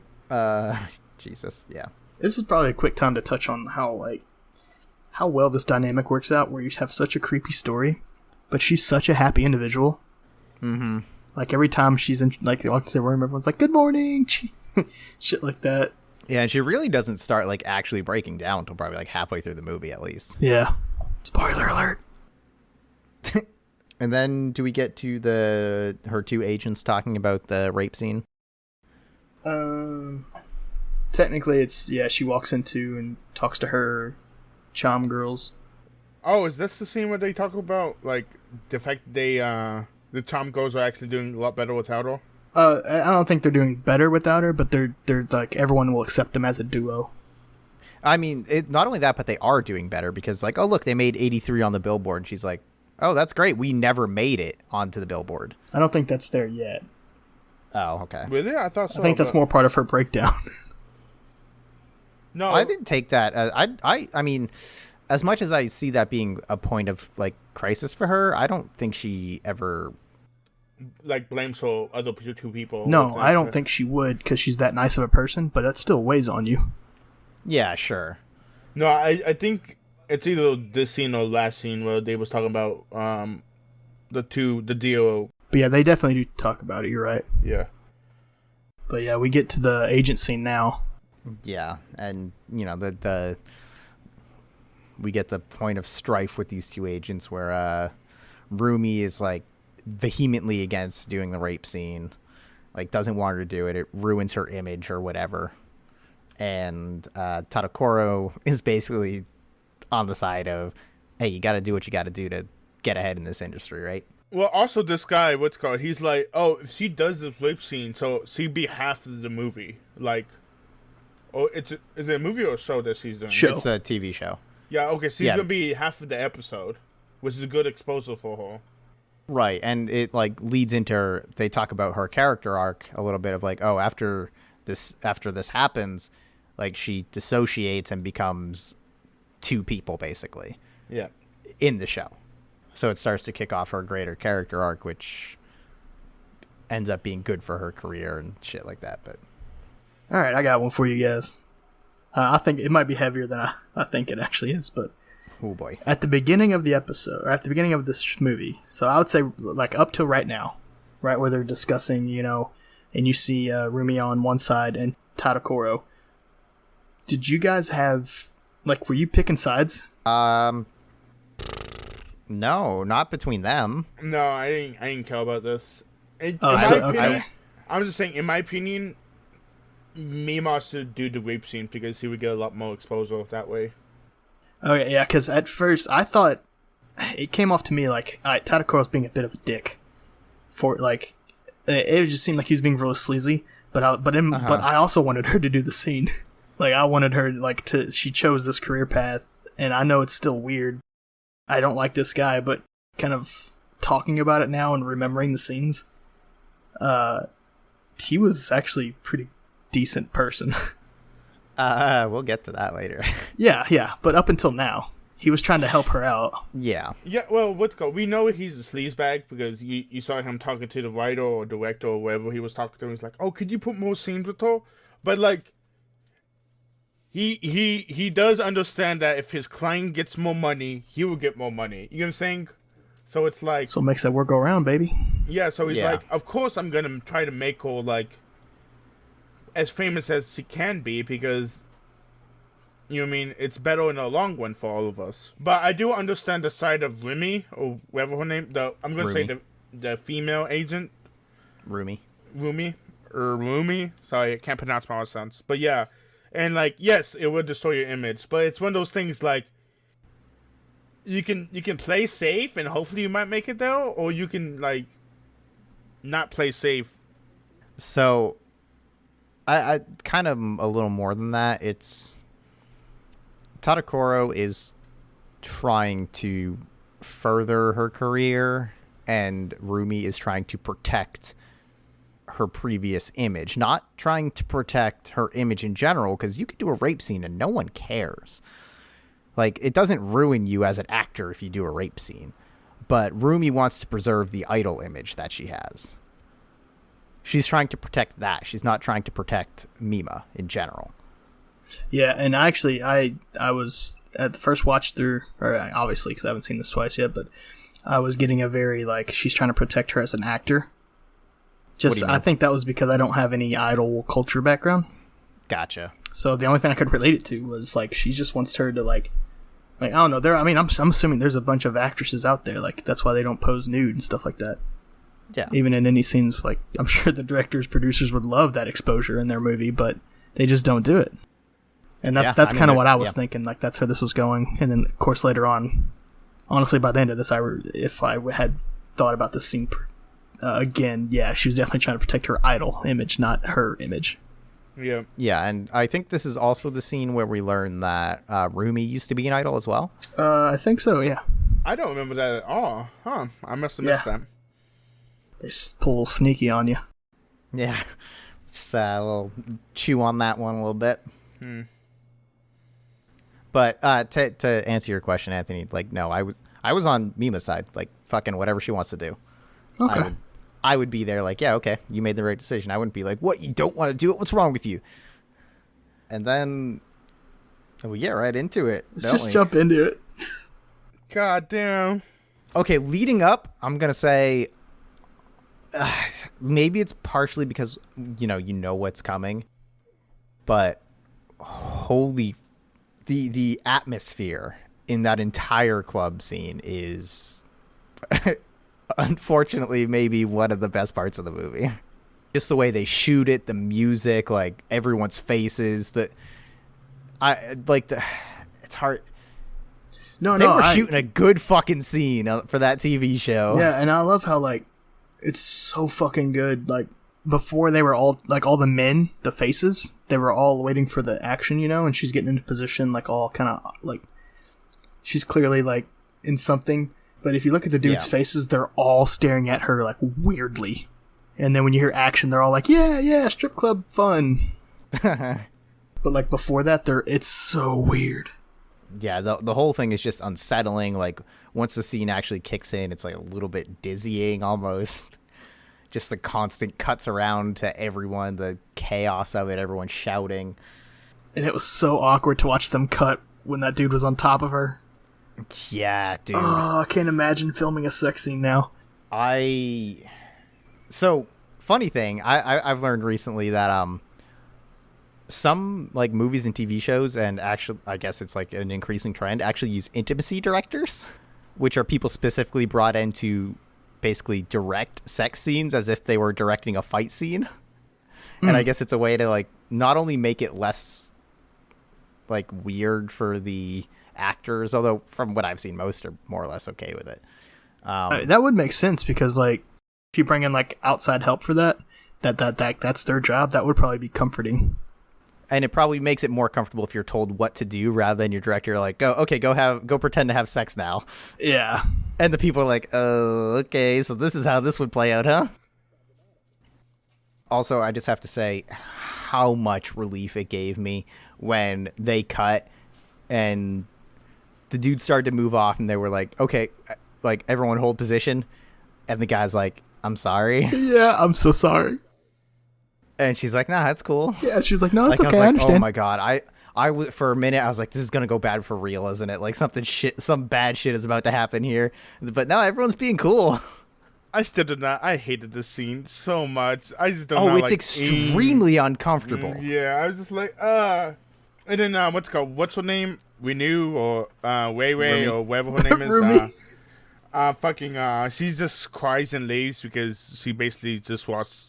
Jesus, yeah. This is probably a quick time to touch on how well this dynamic works out, where you have such a creepy story, but she's such a happy individual. Mm-hmm. Like every time she's in, like they walk into the room, everyone's like, "Good morning," shit like that. Yeah, and she really doesn't start like actually breaking down until probably like halfway through the movie at least. Yeah. Spoiler alert. And then do we get to her two agents talking about the rape scene? Technically, she walks into and talks to her charm girls. Oh, is this the scene where they talk about like the fact the Tom Girls are actually doing a lot better without her? I don't think they're doing better without her, but they're like everyone will accept them as a duo. I mean, not only that, but they are doing better because, like, oh, look, they made 83 on the Billboard. And she's like, oh, that's great. We never made it onto the Billboard. I don't think that's there yet. Oh, okay. Really? I thought so. I think that's more part of her breakdown. No, I didn't take that. I mean, as much as I see that being a point of, like, crisis for her, I don't think she ever... like blames for other two people. No, I don't think she would because she's that nice of a person, but that still weighs on you. Yeah, sure. No, I think it's either this scene or last scene where they was talking about the deal. But yeah, they definitely do talk about it. You're right. Yeah. But yeah, we get to the agent scene now. Yeah, and, you know, we get the point of strife with these two agents where Rumi is, like, vehemently against doing the rape scene, like, doesn't want her to do it. It ruins her image or whatever. And Tadokoro is basically on the side of, hey, you got to do what you got to do to get ahead in this industry, right? Well, also this guy, what's it called? He's like, oh, if she does this rape scene, so she'd be half of the movie. Like, oh, is it a movie or a show that she's doing? Show. It's a TV show. Yeah, okay, she's gonna be half of the episode, which is a good exposure for her. Right, and it, like, leads into they talk about her character arc a little bit of, like, oh, after this happens, like, she dissociates and becomes two people, basically. Yeah. In the show. So it starts to kick off her greater character arc, which ends up being good for her career and shit like that. But All right, I got one for you guys. I think it might be heavier than I think it actually is, but oh boy. at the beginning of the episode, or at the beginning of this movie, so I would say like up to right now, right where they're discussing, you know, and you see Rumi on one side and Tadokoro. Did you guys have, like, were you picking sides? No, not between them. No, I didn't care about this. In Oh, my so, opinion, okay. I'm just saying, in my opinion, Mima should do the rape scene because he would get a lot more exposure that way. Okay, yeah, because at first I thought it came off to me like Tadokoro's being a bit of a dick. For, like, it just seemed like he was being really sleazy, but I also wanted her to do the scene. Like, I wanted her, like, she chose this career path, and I know it's still weird. I don't like this guy, but kind of talking about it now and remembering the scenes, he was actually a pretty decent person. We'll get to that later. Yeah, but up until now, he was trying to help her out. Yeah. Yeah, well, we know he's a sleazebag because you saw him talking to the writer or director or whoever he was talking to. He's like, oh, could you put more scenes with her? But, like, He does understand that if his client gets more money, he will get more money. You know what I'm saying? So it's like... So it makes that work go around, baby. Yeah, so he's like, of course I'm going to try to make her, like, as famous as she can be because, you know what I mean, it's better in the long run for all of us. But I do understand the side of Rumi, or whatever her name, I'm going to say the female agent. Rumi. Sorry, I can't pronounce my own sons. But yeah... And, like, yes, it will destroy your image, but it's one of those things, like, you can play safe, and hopefully you might make it there, or you can, like, not play safe. So, I kind of a little more than that. It's... Tadokoro is trying to further her career, and Rumi is trying to protect her previous image, not trying to protect her image in general, because you could do a rape scene and no one cares. Like, it doesn't ruin you as an actor if you do a rape scene, but Rumi wants to preserve the idol image that she has. She's trying to protect that. She's not trying to protect Mima in general. Yeah, and actually, I was at the first watch through, or obviously because I haven't seen this twice yet, but I was getting a very, like, she's trying to protect her as an actor. Just, I think that was because I don't have any idol culture background. Gotcha. So the only thing I could relate it to was, like, she just wants her to, like I don't know. I'm assuming there's a bunch of actresses out there, like, that's why they don't pose nude and stuff like that. Yeah. Even in any scenes, like, I'm sure the directors, producers would love that exposure in their movie, but they just don't do it. And that's kind of what I was thinking, like, that's where this was going. And then, of course, later on, Honestly, by the end of this, if I had thought about this scene again, yeah, she was definitely trying to protect her idol image, not her image. Yeah. Yeah, and I think this is also the scene where we learn that Rumi used to be an idol as well. I think so, yeah. I don't remember that at all. Huh. I must have missed that. They pull a little sneaky on you. Yeah. Just a little chew on that one a little bit. But to answer your question, Anthony, like, no, I was on Mima's side. Like, fucking whatever she wants to do. Okay. I would be there like, yeah, okay, you made the right decision. I wouldn't be like, what, you don't want to do it? What's wrong with you? And then we get right into it. Let's just jump into it. God damn. Okay, leading up, I'm going to say maybe it's partially because, you know what's coming. But holy, the atmosphere in that entire club scene is unfortunately maybe one of the best parts of the movie. Just the way they shoot it, the music, like everyone's faces, it's hard. They were shooting a good fucking scene for that TV show. Yeah, and I love how, like, it's so fucking good. Like, before they were all, like, all the men, the faces, they were all waiting for the action, and she's getting into position, like, all kind of, like, she's clearly, like, in something. But if you look at the dudes' faces, they're all staring at her, like, weirdly. And then when you hear action, they're all like, yeah, strip club fun. But, like, before that, it's so weird. Yeah, the whole thing is just unsettling. Like, once the scene actually kicks in, it's like a little bit dizzying almost. Just the constant cuts around to everyone, the chaos of it, everyone shouting. And it was so awkward to watch them cut when that dude was on top of her. Yeah, dude. Oh, I can't imagine filming a sex scene now. So, funny thing, I've learned recently that some, like, movies and TV shows, and actually, I guess it's like an increasing trend, actually use intimacy directors, which are people specifically brought in to basically direct sex scenes as if they were directing a fight scene. And I guess it's a way to, like, not only make it less, like, weird for the actors, although from what I've seen, most are more or less okay with it. That would make sense because, like, if you bring in, like, outside help for that's their job. That would probably be comforting. And it probably makes it more comfortable if you're told what to do rather than your director like, go pretend to have sex now. Yeah. And the people are like, oh, okay, so this is how this would play out, huh? Also, I just have to say how much relief it gave me when they cut and the dude started to move off and they were like, okay, like, everyone hold position. And the guy's like, I'm sorry. Yeah, I'm so sorry. And she's like, nah, that's cool. Yeah, she's like, no, it's okay, I understand. Oh my god, for a minute I was like, this is gonna go bad for real, isn't it? Like, some bad shit is about to happen here. But no, everyone's being cool. I still did not. I hated this scene so much. I just don't. Oh, it's extremely uncomfortable. Yeah, I was just like, And then what's her name? Renew or Wei Wei or whatever her name is. Rumi. She just cries and leaves because she basically just watched,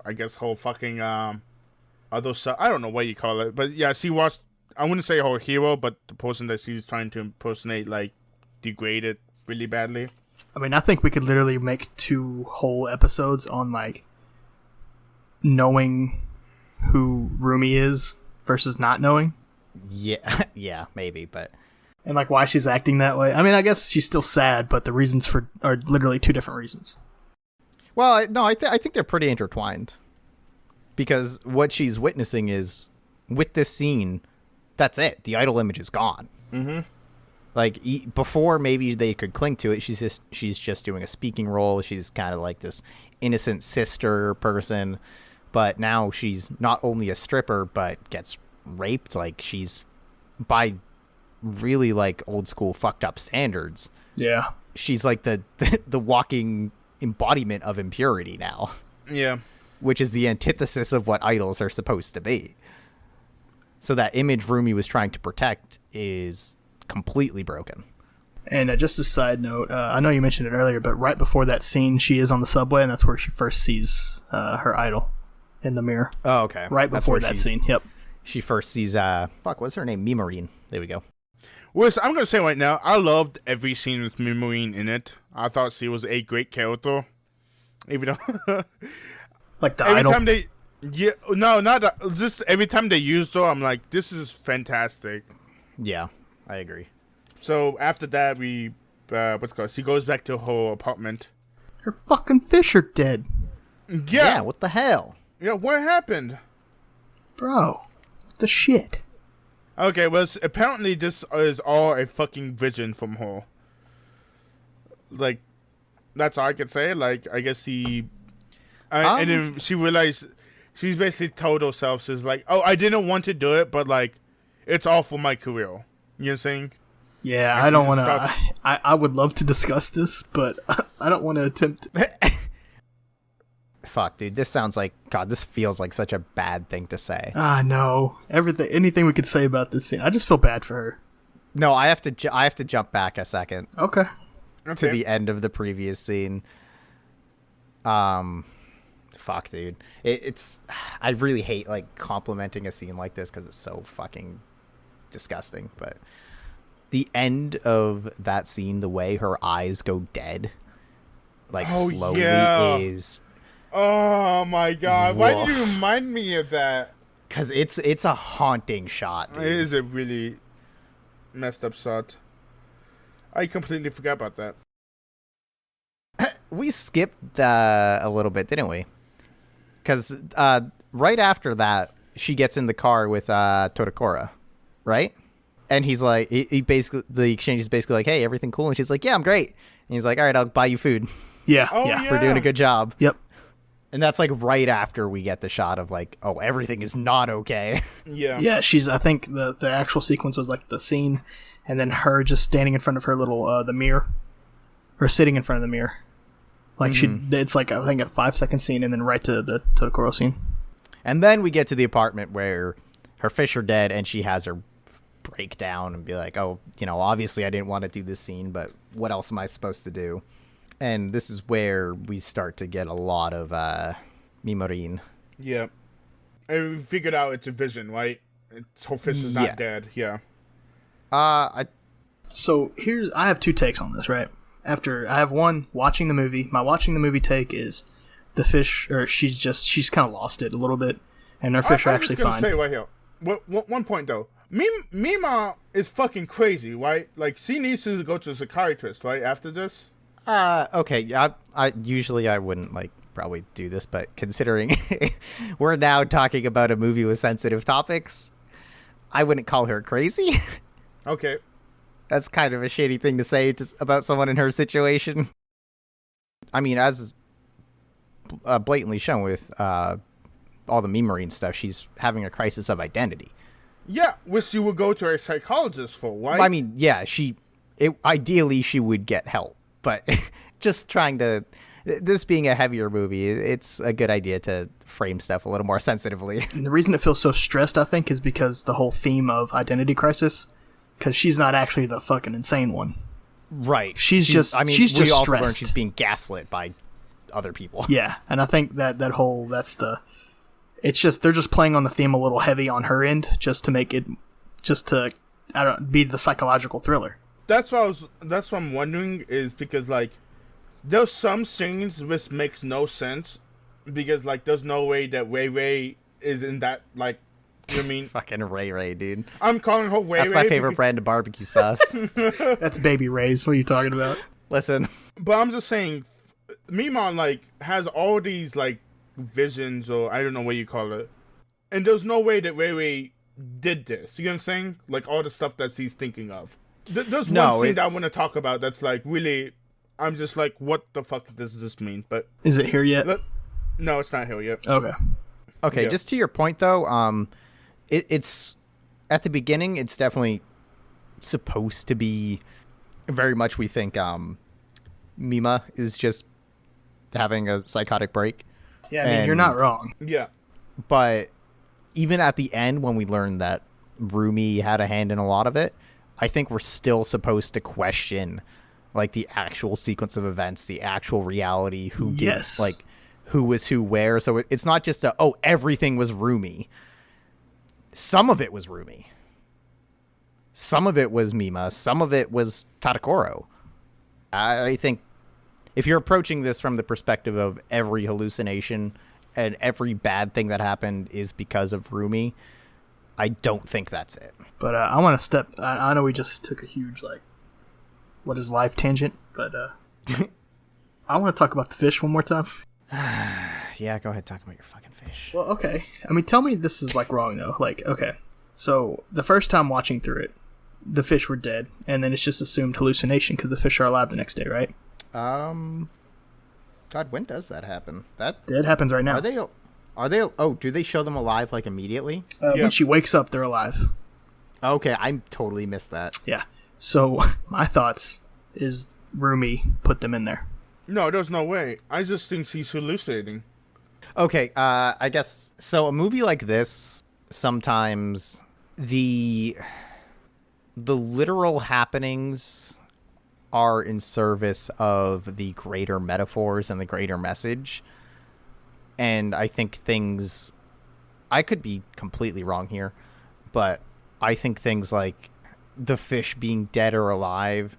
I guess, whole fucking other stuff. I don't know what you call it, but yeah, she watched. I wouldn't say her hero, but the person that she's trying to impersonate, like, degraded really badly. I mean, I think we could literally make 2 whole episodes on, like, knowing who Rumi is versus not knowing. Yeah, maybe, but... And, like, why she's acting that way. I mean, I guess she's still sad, but the reasons are literally 2 different reasons. Well, I think they're pretty intertwined. Because what she's witnessing is, with this scene, that's it. The idol image is gone. Mm-hmm. Like, before maybe they could cling to it, she's just doing a speaking role. She's kind of like this innocent sister person. But now she's not only a stripper, but gets raped. Like, she's, by really, like, old school fucked up standards. Yeah. She's like the walking embodiment of impurity now. Yeah. Which is the antithesis of what idols are supposed to be. So that image Rumi was trying to protect is completely broken. And just a side note, I know you mentioned it earlier, but right before that scene, she is on the subway, and that's where she first sees her idol in the mirror. Oh, okay. Right before that scene, yep. She first sees, what's her name? Mimarine. There we go. Which I'm gonna say right now, I loved every scene with Mimorine in it. I thought she was a great character, even though Like the every idol. time they, yeah, no, not that, just every time they used her, I'm like, this is fantastic. Yeah, I agree. So after that, we, what's it called? She goes back to her apartment. Her fucking fish are dead. Yeah, what the hell? Yeah, what happened? Bro. The shit. Okay, well, apparently this is all a fucking vision from her. Like, that's all I could say. Like, I guess and then she realized, she's basically told herself, she's like, oh, I didn't want to do it, but, like, it's all for my career. You know what I'm saying? Yeah, Like, I don't she's want stuck. to. I would love to discuss this, but I don't want to attempt. Fuck, dude. This sounds like God. This feels like such a bad thing to say. No. Anything we could say about this scene. I just feel bad for her. No, I have to jump back a second Okay. to the end of the previous scene. Fuck, dude. It's. I really hate like complimenting a scene like this because it's so fucking disgusting. But the end of that scene, the way her eyes go dead, like Oh, slowly, yeah. is. Oh my god, why did you Woof. remind me of that? Because it's a haunting shot, dude. It is a really messed up shot. I completely forgot about that. We skipped a little bit, didn't we? Because right after that, she gets in the car with Todokura, right? And he's like, he basically, the exchange is basically like, hey, everything cool? And she's like, yeah, I'm great. And he's like, all right, I'll buy you food Yeah. Oh, yeah. yeah. for doing a good job. Yep. And that's like right after we get the shot of like, oh, everything is not okay. Yeah. Yeah. I think the actual sequence was like the scene, and then her just standing in front of her little the mirror, or sitting in front of the mirror. Like it's like I think a 5-second scene, and then right to the Todokuro scene. And then we get to the apartment where her fish are dead and she has her break down and be like, oh, obviously I didn't want to do this scene, but what else am I supposed to do? And this is where we start to get a lot of Mimorine. Yeah. And we figured out it's a vision, right? Her fish is not Yeah. dead. Yeah. So I have two takes on this, right? After I have one, watching the movie. My watching the movie take is the fish, or she's kind of lost it a little bit, and her fish are actually I'm just fine. gonna say right here. One point though. Mima is fucking crazy, right? Like she needs to go to a psychiatrist, right? After this. Okay, I usually I wouldn't probably do this, but considering we're now talking about a movie with sensitive topics, I wouldn't call her crazy. Okay. That's kind of a shady thing to say about someone in her situation. I mean, as blatantly shown with all the Mimorine stuff, she's having a crisis of identity. Yeah, which you would go to a psychologist for, right? I mean, yeah, ideally she would get help, but just trying to, this being a heavier movie, it's a good idea to frame stuff a little more sensitively. And the reason it feels so stressed, I think, is because the whole theme of identity crisis. Because she's not actually the fucking insane one. Right. She's just we just also learn stressed. she's being gaslit by other people. Yeah, and I think it's just they're just playing on the theme a little heavy on her end, just to be the psychological thriller. That's what I'm wondering, is because there's some scenes which makes no sense, because there's no way that Ray Ray is in that, you know what I mean? Fucking Ray Ray, dude. I'm calling her Ray Ray. That's my favorite brand of barbecue sauce. That's Baby Ray's. What are you talking about? Listen. But I'm just saying, Mimon has all these visions, or I don't know what you call it, and there's no way that Ray Ray did this. You know what I'm saying? All the stuff that he's thinking of. There's one scene that I want to talk about that's really, I'm just what the fuck does this mean? But Is it here yet? no, it's not here yet. Okay. Okay, Yeah. just to your point though, it's at the beginning. It's definitely supposed to be very much. We think Mima is just having a psychotic break, Yeah, I mean, you're not wrong. Yeah. but even at the end when we learn that Rumi had a hand in a lot of it, I think we're still supposed to question the actual sequence of events, the actual reality, who did Yes. who was who where. So it's not just everything was Rumi. Some of it was Rumi. Some of it was Mima. Some of it was Tadakoro. I think if you're approaching this from the perspective of every hallucination and every bad thing that happened is because of Rumi, I don't think that's it. But I want to step. I know we just took a huge what is life tangent, but I want to talk about the fish one more time. Yeah, go ahead, talk about your fucking fish. Well, okay. I mean, tell me this is wrong though. Okay, so the first time watching through it, the fish were dead, and then it's just assumed hallucination because the fish are alive the next day, right? God, when does that happen? It happens right now. Are they? Oh, do they show them alive immediately? Yeah. When she wakes up, they're alive. Okay, I totally missed that. Yeah. So my thoughts is Rumi put them in there. No, there's no way. I just think she's hallucinating. Okay, I guess so. A movie like this, sometimes the literal happenings are in service of the greater metaphors and the greater message. And I think I could be completely wrong here, but I think things like the fish being dead or alive,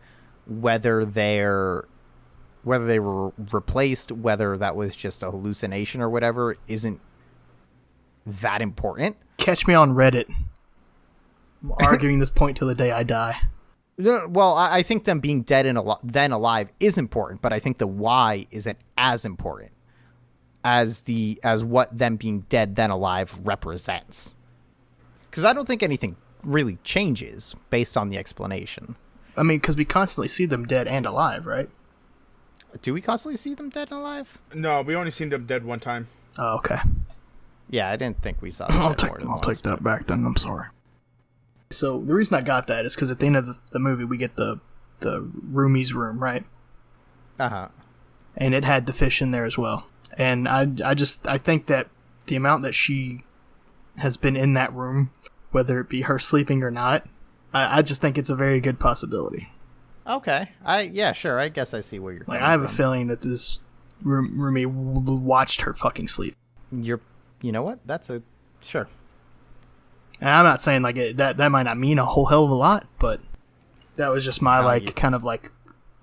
whether they were replaced, whether that was just a hallucination or whatever, isn't that important. Catch me on Reddit arguing this point till the day I die. Well, I think them being dead and then alive is important, but I think the why isn't as important as what them being dead then alive represents. Because I don't think anything really changes based on the explanation. I mean, because we constantly see them dead and alive, right? Do we constantly see them dead and alive? No, we only seen them dead one time. Oh, okay. Yeah, I didn't think we saw them I'll dead more than take once. that back then. I'm sorry. So the reason I got that is because at the end of the movie, we get the Rumi's room, right? Uh-huh. And it had the fish in there as well. And I think that the amount that she has been in that room, whether it be her sleeping or not, I just think it's a very good possibility. Okay. Yeah, sure. I guess I see where you're coming I have from. a feeling that this Rumi watched her fucking sleep. You know what? Sure. And I'm not saying that might not mean a whole hell of a lot, but that was just my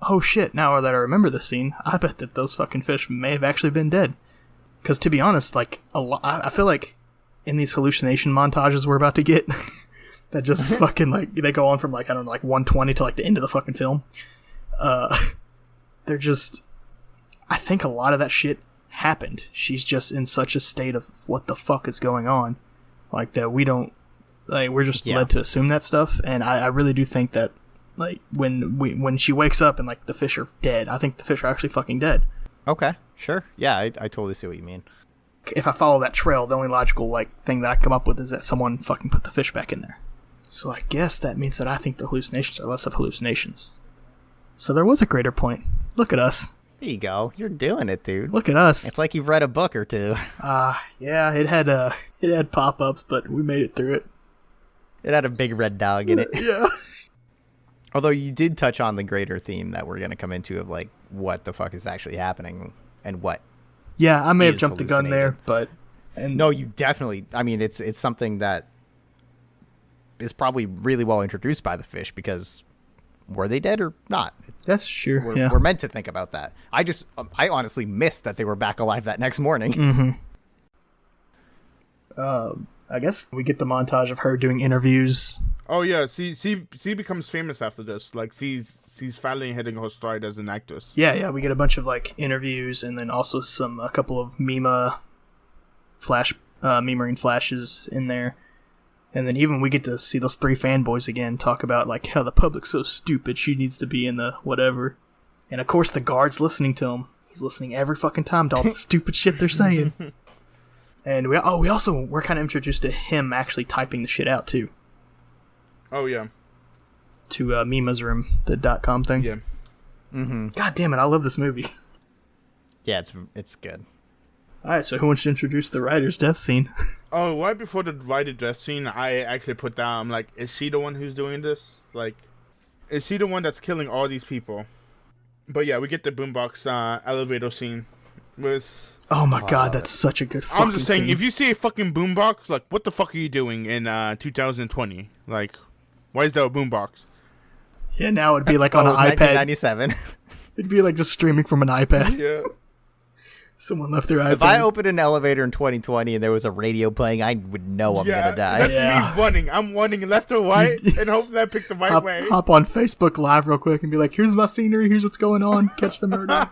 oh shit, now that I remember the scene, I bet that those fucking fish may have actually been dead. Because to be honest, I feel like in these hallucination montages we're about to get, that just fucking they go on from 120 to the end of the fucking film. They're just, I think a lot of that shit happened. She's just in such a state of what the fuck is going on, that we don't, we're just led to assume that stuff. And I really do think that when she wakes up and the fish are dead, I think the fish are actually fucking dead. Okay, sure. Yeah, I totally see what you mean. If I follow that trail, the only logical thing that I come up with is that someone fucking put the fish back in there. So I guess that means that I think the hallucinations are less of hallucinations. So there was a greater point. Look at us. There you go. You're doing it, dude. Look at us. It's like you've read a book or two. Yeah, it had pop-ups, but we made it through it. It had a big red dog in it. Yeah. Although you did touch on the greater theme that we're going to come into of what the fuck is actually happening and what. Yeah, I may have is jumped the gun there, but no, you definitely. I mean, it's something that is probably really well introduced by the fish, because were they dead or not? that's true. We're meant to think about that. I honestly missed that they were back alive that next morning. I guess we get the montage of her doing interviews. Oh yeah, she becomes famous after this. She's finally hitting her stride as an actress. Yeah, we get a bunch of interviews, and then also a couple of Mima Marine flashes in there. And then even we get to see those three fanboys again talk about how the public's so stupid, she needs to be in the whatever. And of course the guard's listening to him. He's listening every fucking time to all the stupid shit they're saying. And we're kind of introduced to him actually typing the shit out too. Oh yeah. To Mima's room, the .com thing. Yeah. Mm-hmm. God damn it, I love this movie. Yeah, it's good. Alright, so who wants to introduce the writer's death scene? Oh, right before the rider death scene, I actually put down, is she the one who's doing this? Is she the one that's killing all these people? But yeah, we get the boombox elevator scene with... Oh my god, that's such a good fucking I'm just saying, scene. if you see a fucking boombox, what the fuck are you doing in 2020? Why is there a boombox? Yeah, now it'd be like Oh, on it an was iPad. 1997. It'd be like just streaming from an iPad. Yeah. Someone left their iPad. If I opened an elevator in 2020 and there was a radio playing, I would know I'm gonna die. That's Yeah. me running. I'm running left or right and hope that I pick the right way. hop on Facebook Live real quick and be like, here's my scenery, here's what's going on, catch the murder.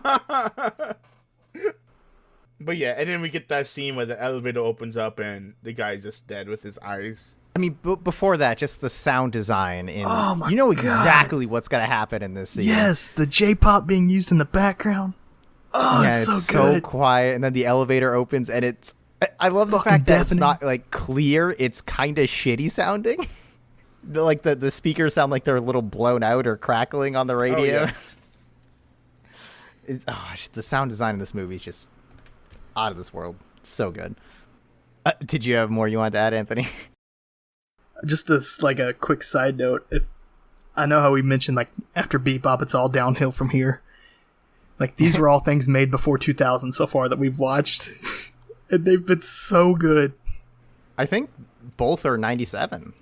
But yeah, and then we get that scene where the elevator opens up and the guy's just dead with his eyes. I mean, before that, just the sound design. Oh my you know God. exactly what's gonna happen in this scene. Yes, the J-pop being used in the background. Oh, Yeah, it's it's so so good. quiet, and then the elevator opens, and it's. I love the fucking fact that it's deafening. not like clear. It's kind of shitty sounding. The speakers sound like they're a little blown out or crackling on the radio. yeah. The sound design in this movie is just out of this world. It's so good. Did you have more you wanted to add, Anthony? Just as like a quick side note, if I know how we mentioned like after Bebop it's all downhill from here. Like these were all things made before 2000 so far that we've watched, and they've been so good. I think both are 97.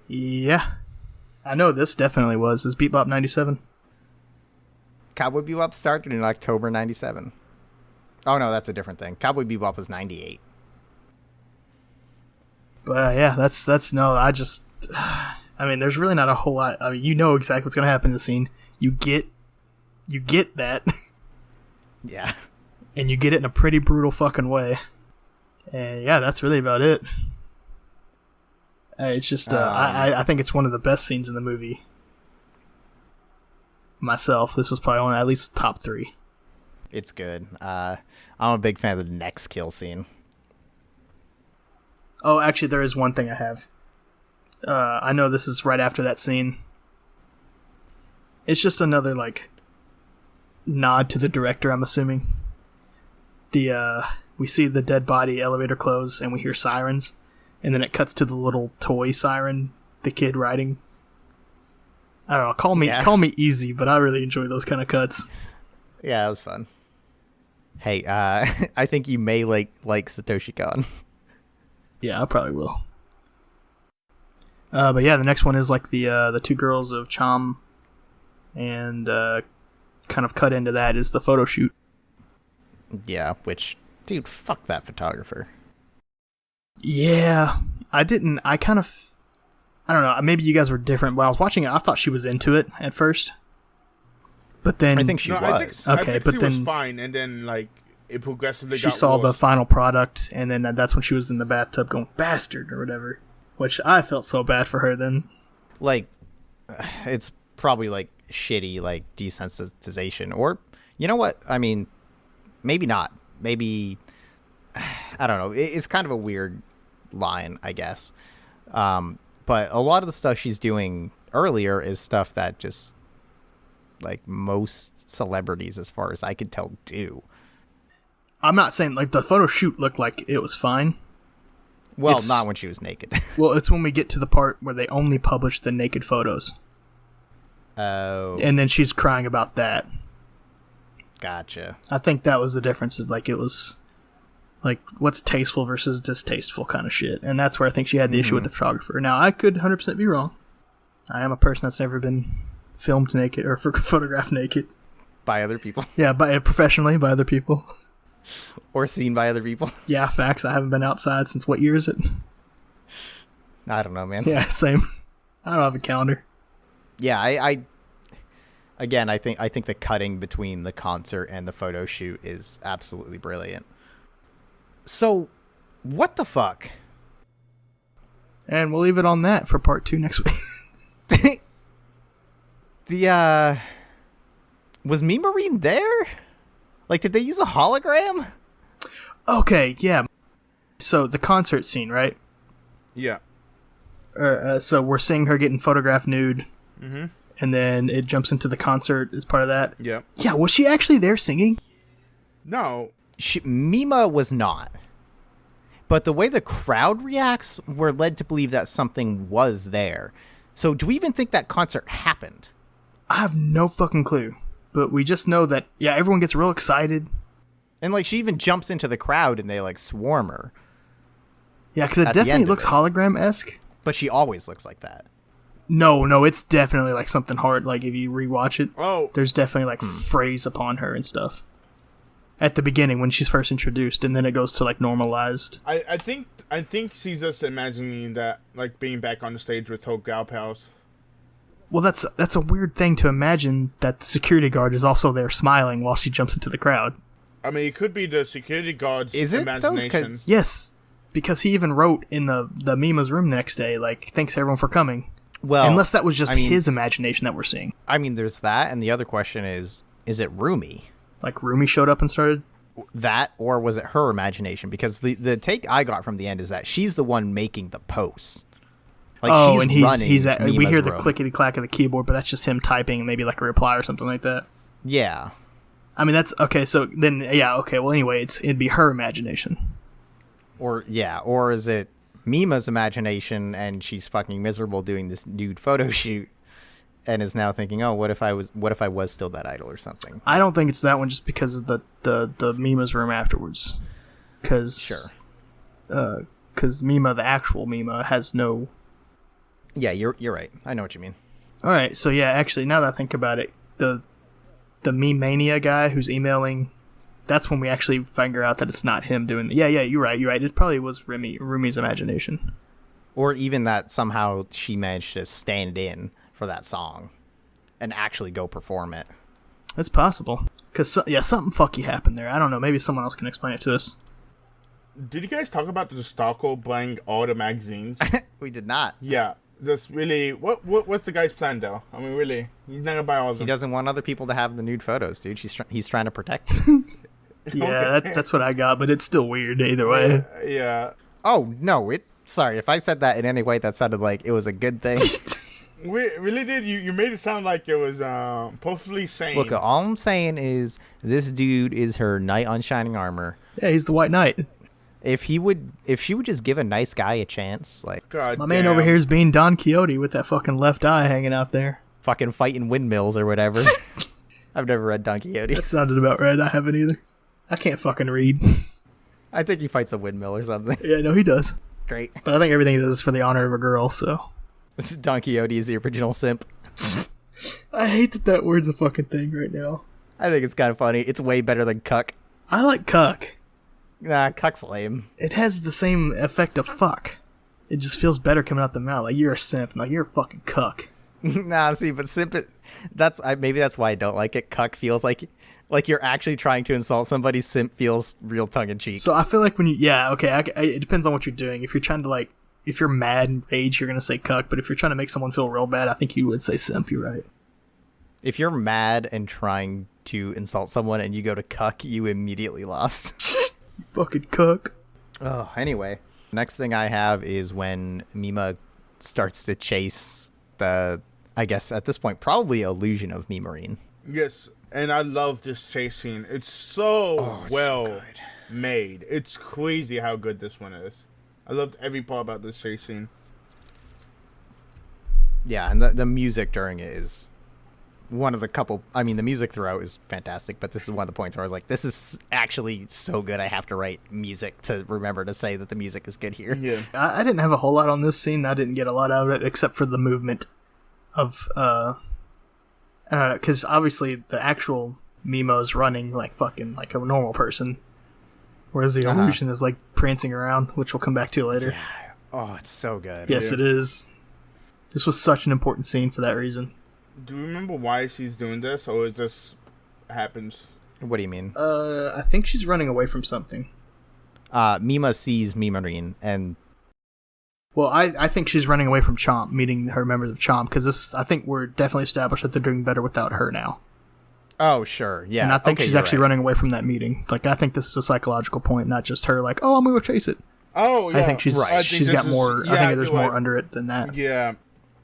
Yeah, I know this definitely was. Is Bebop 97? Cowboy Bebop started in October 97. Oh no, that's a different thing. Cowboy Bebop was 98. But yeah, that's no. I mean, there's really not a whole lot. I mean, you know exactly what's gonna happen in the scene. You get that, Yeah. and you get it in a pretty brutal fucking way. And yeah, that's really about it. It's just, I think it's one of the best scenes in the movie. Myself, this was probably one at least top 3. It's good. I'm a big fan of the next kill scene. Oh, actually, there is one thing I have. I know this is right after that scene. It's just another, like, nod to the director, I'm assuming. We see the dead body elevator close, and we hear sirens. And then it cuts to the little toy siren, the kid riding. I don't know, call me easy, but I really enjoy those kind of cuts. Yeah, it was fun. Hey, I think you may like Satoshi Kon. Yeah, I probably will. But yeah, the next one is like the two girls of Cham, and kind of cut into that is the photo shoot. Yeah, which, dude, fuck that photographer. Yeah, I don't know, maybe you guys were different. When I was watching it, I thought she was into it at first. But then I think she was. I think but she then was fine, and then like it progressively she got saw the worse. final product, and then that's when she was in the bathtub going, bastard, or whatever. Which I felt so bad for her then. Like, it's probably like shitty, like desensitization, or you know what? I mean, maybe not. Maybe I don't know. It's kind of a weird line, I guess. But a lot of the stuff she's doing earlier is stuff that just like most celebrities, as far as I could tell, do. I'm not saying like the photo shoot looked like it was fine. Well, It's- not when she was naked. Well, it's when we get to the part where they only publish the naked photos. Oh, And then she's crying about that. gotcha. I think that was the difference, is like it was like what's tasteful versus distasteful kind of shit. And that's where I think she had the issue with the photographer. Now, I could 100% be wrong. I am a person that's never been filmed naked or photographed naked. By other people Yeah, professionally by other people. or seen by other people. Yeah, facts. I haven't been outside since what year is it? I don't know, man. Yeah, same. I don't have a calendar. Yeah, I again, I think the cutting between the concert and the photo shoot is absolutely brilliant. So, what the fuck? And we'll leave it on that for part 2 next week. Was Me Marine there? Like, did they use a hologram? Okay, yeah. So the concert scene, right? Yeah. So we're seeing her getting photographed nude, and then it jumps into the concert as part of that. Yeah. Yeah, was she actually there singing? No. Mima was not. But the way the crowd reacts, we're led to believe that something was there. So do we even think that concert happened? I have no fucking clue. But we just know that, yeah, everyone gets real excited. And, like, she even jumps into the crowd and they, like, swarm her. Yeah, because it At the end definitely of looks it. hologram-esque. But she always looks like that. No, it's definitely like something hard. Like if you rewatch it, Oh, there's definitely like phrase upon her and stuff at the beginning when she's first introduced, and then it goes to like normalized. I think she's just imagining that, like, being back on the stage with her gal pals. Well, that's a weird thing to imagine, that the security guard is also there smiling while she jumps into the crowd. I mean, it could be the security guard's Is it, though? imagination. 'Cause- Yes, because he even wrote in the Mima's room the next day, like, thanks everyone for coming. Well, Unless that was just I mean- his imagination that we're seeing. I mean, there's that, and the other question is it Rumi? Like Rumi showed up and started. That, or was it her imagination? Because the take I got from the end is that she's the one making the posts. Like, Oh, and running he's at, we Mima's hear the room. clickety clack of the keyboard, but that's just him typing, maybe like a reply or something like that. Yeah. I mean, that's okay. So then, yeah, okay. Well, anyway, it'd be her imagination. Or is it Mima's imagination and she's fucking miserable doing this nude photo shoot and is now thinking, oh, what if I was still that idol or something? I don't think it's that one, just because of the Mima's room afterwards. Because because Mima, the actual Mima, has no. Yeah, you're right. I know what you mean. All right, so yeah, actually, now that I think about it, the Meme Mania guy who's emailing, that's when we actually figure out that it's not him doing. Yeah, you're right. It probably was Rumi's imagination. Or even that somehow she managed to stand in for that song and actually go perform it. It's possible. Because, something fucky happened there. I don't know. Maybe someone else can explain it to us. Did you guys talk about the stalker buying all the magazines? We did not. Yeah. That's really... What's the guy's plan, though? I mean, really? He's not going to buy all of He them. doesn't want other people to have the nude photos, dude. He's trying to protect them. Yeah, that's what I got, but it's still weird either way. Yeah. Oh, no. Sorry, if I said that in any way, that sounded like it was a good thing. We really did. You made it sound like it was perfectly sane. Look, all I'm saying is this dude is her knight on shining armor. Yeah, he's the White Knight. If she would just give a nice guy a chance, like God My man damn. over here is being Don Quixote with that fucking left eye hanging out there. fucking fighting windmills or whatever. I've never read Don Quixote. That sounded about right. I haven't either. I can't fucking read. I think he fights a windmill or something. Yeah, no, he does. Great. But I think everything he does is for the honor of a girl, so. Don Quixote is the original simp. I hate that word's a fucking thing right now. I think it's kind of funny. It's way better than cuck. I like cuck. Nah, cuck's lame. It has the same effect of fuck. It just feels better coming out the mouth. Like, you're a simp. Like, you're a fucking cuck. Nah, see, but simp, maybe that's why I don't like it. Cuck feels like you're actually trying to insult somebody. Simp feels real tongue-in-cheek. So I feel like when you... Yeah, okay, it depends on what you're doing. If you're trying to, like... If you're mad and rage, you're going to say cuck. But if you're trying to make someone feel real bad, I think you would say simp. You're right. If you're mad and trying to insult someone and you go to cuck, you immediately lost. Fucking cuck. Oh, anyway. Next thing I have is when Mima starts to chase the, I guess at this point, probably illusion of Mimarine. Yes, and I love this chase scene. It's so made. It's crazy how good this one is. I loved every part about this chase scene. Yeah, and the music during it is one of the couple. I mean, the music throughout is fantastic, but this is one of the points where I was like, this is actually so good. I have to write music to remember to say that the music is good here. Yeah. I didn't have a whole lot on this scene. I didn't get a lot out of it, except for the movement of... Because obviously the actual Mimo's running like fucking like a normal person. Whereas the illusion is like prancing around, which we'll come back to later. Yeah. Oh, it's so good. Yes, it is. This was such an important scene for that reason. Do you remember why she's doing this, or is this happens? What do you mean? I think she's running away from something. Mima sees Mimarine, and Well, I think she's running away from Chomp, meeting her members of Chomp, because I think we're definitely established that they're doing better without her now. oh, sure, yeah. And I think okay, she's you're actually right. running away from that meeting. Like, I think this is a psychological point, not just her like, oh, I'm gonna go chase it. Oh, yeah. I think she's I think she's this got is- more. yeah, I think there's you're more right. under it than that. Yeah.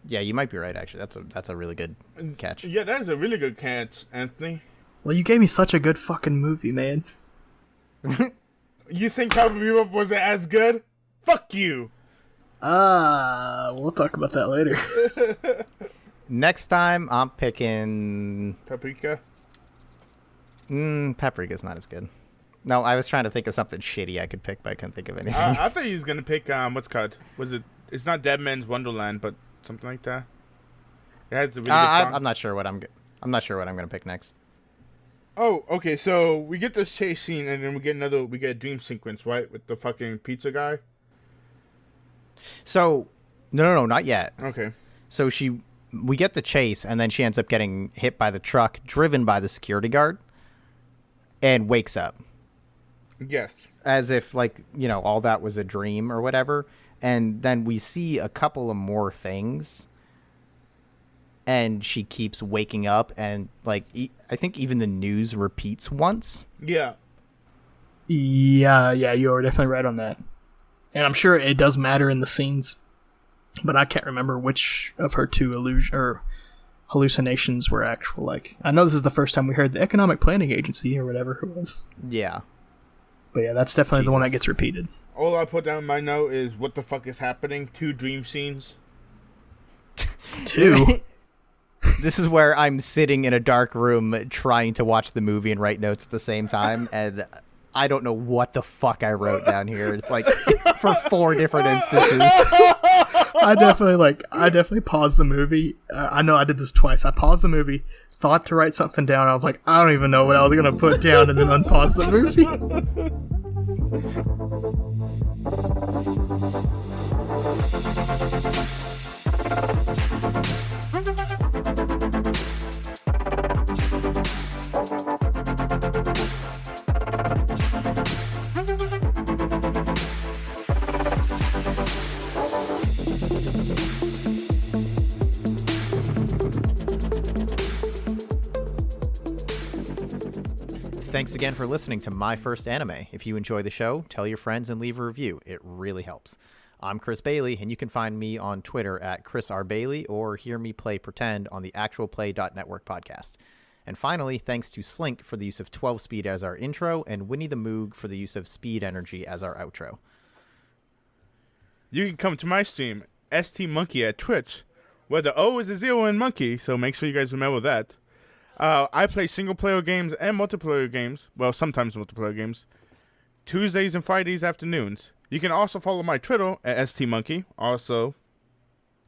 Yeah, you might be right. Actually, that's a really good catch. Yeah, that is a really good catch, Anthony. Well, you gave me such a good fucking movie, man. You think Cowboy Bebop wasn't as good? Fuck you. We'll talk about that later. Next time, I'm picking. Paprika. Paprika's not as good. No, I was trying to think of something shitty I could pick, but I couldn't think of anything. I thought he was gonna pick what's called? Was it? It's not Dead Man's Wonderland, but something like that. It has the really good song. I'm not sure what I'm gonna pick next. Oh, okay. So we get this chase scene, and then we get a dream sequence, right, with the fucking pizza guy. So, no, not yet. Okay. So we get the chase, and then she ends up getting hit by the truck, driven by the security guard, and wakes up Yes. as if all that was a dream or whatever. And then we see a couple of more things, and she keeps waking up, and I think even the news repeats once. Yeah. Yeah, you were definitely right on that. And I'm sure it does matter in the scenes, but I can't remember which of her two hallucinations were actual. I know this is the first time we heard the Economic Planning Agency or whatever it was. Yeah. But yeah, that's definitely the one that Jesus. gets repeated. All I put down in my note is what the fuck is happening. 2 dream scenes. 2. This is where I'm sitting in a dark room trying to watch the movie and write notes at the same time, and I don't know what the fuck I wrote down here. It's for 4 different instances. I definitely paused the movie. I know I did this twice. I paused the movie, thought to write something down. I was like, I don't even know what I was gonna put down, and then unpause the movie. Thanks again for listening to My First Anime. If you enjoy the show, tell your friends and leave a review. It really helps. I'm Chris Bailey, and you can find me on Twitter at Chris R. Bailey or hear me play Pretend on the actualplay.network podcast. And finally, thanks to Slink for the use of 12 Speed as our intro and Winnie the Moog for the use of Speed Energy as our outro. You can come to my stream, ST Monkey at Twitch, where the O is a 0 in monkey, so make sure you guys remember that. I play single-player games and multiplayer games, well, sometimes multiplayer games, Tuesdays and Fridays afternoons. You can also follow my Twitter at STMonkey, also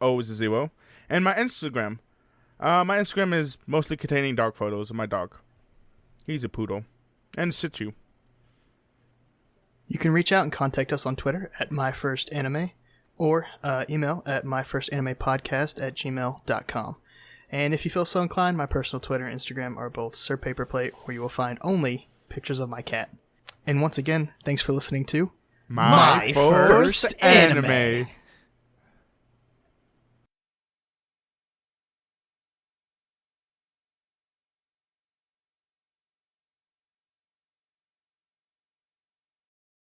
O is a 0, and my Instagram. My Instagram is mostly containing dog photos of my dog. He's a poodle. And Shih Tzu. You can reach out and contact us on Twitter at myfirstanime or email at myfirstanimepodcast@gmail.com. And if you feel so inclined, my personal Twitter and Instagram are both Sir Paperplate, where you will find only pictures of my cat. And once again, thanks for listening to My First Anime.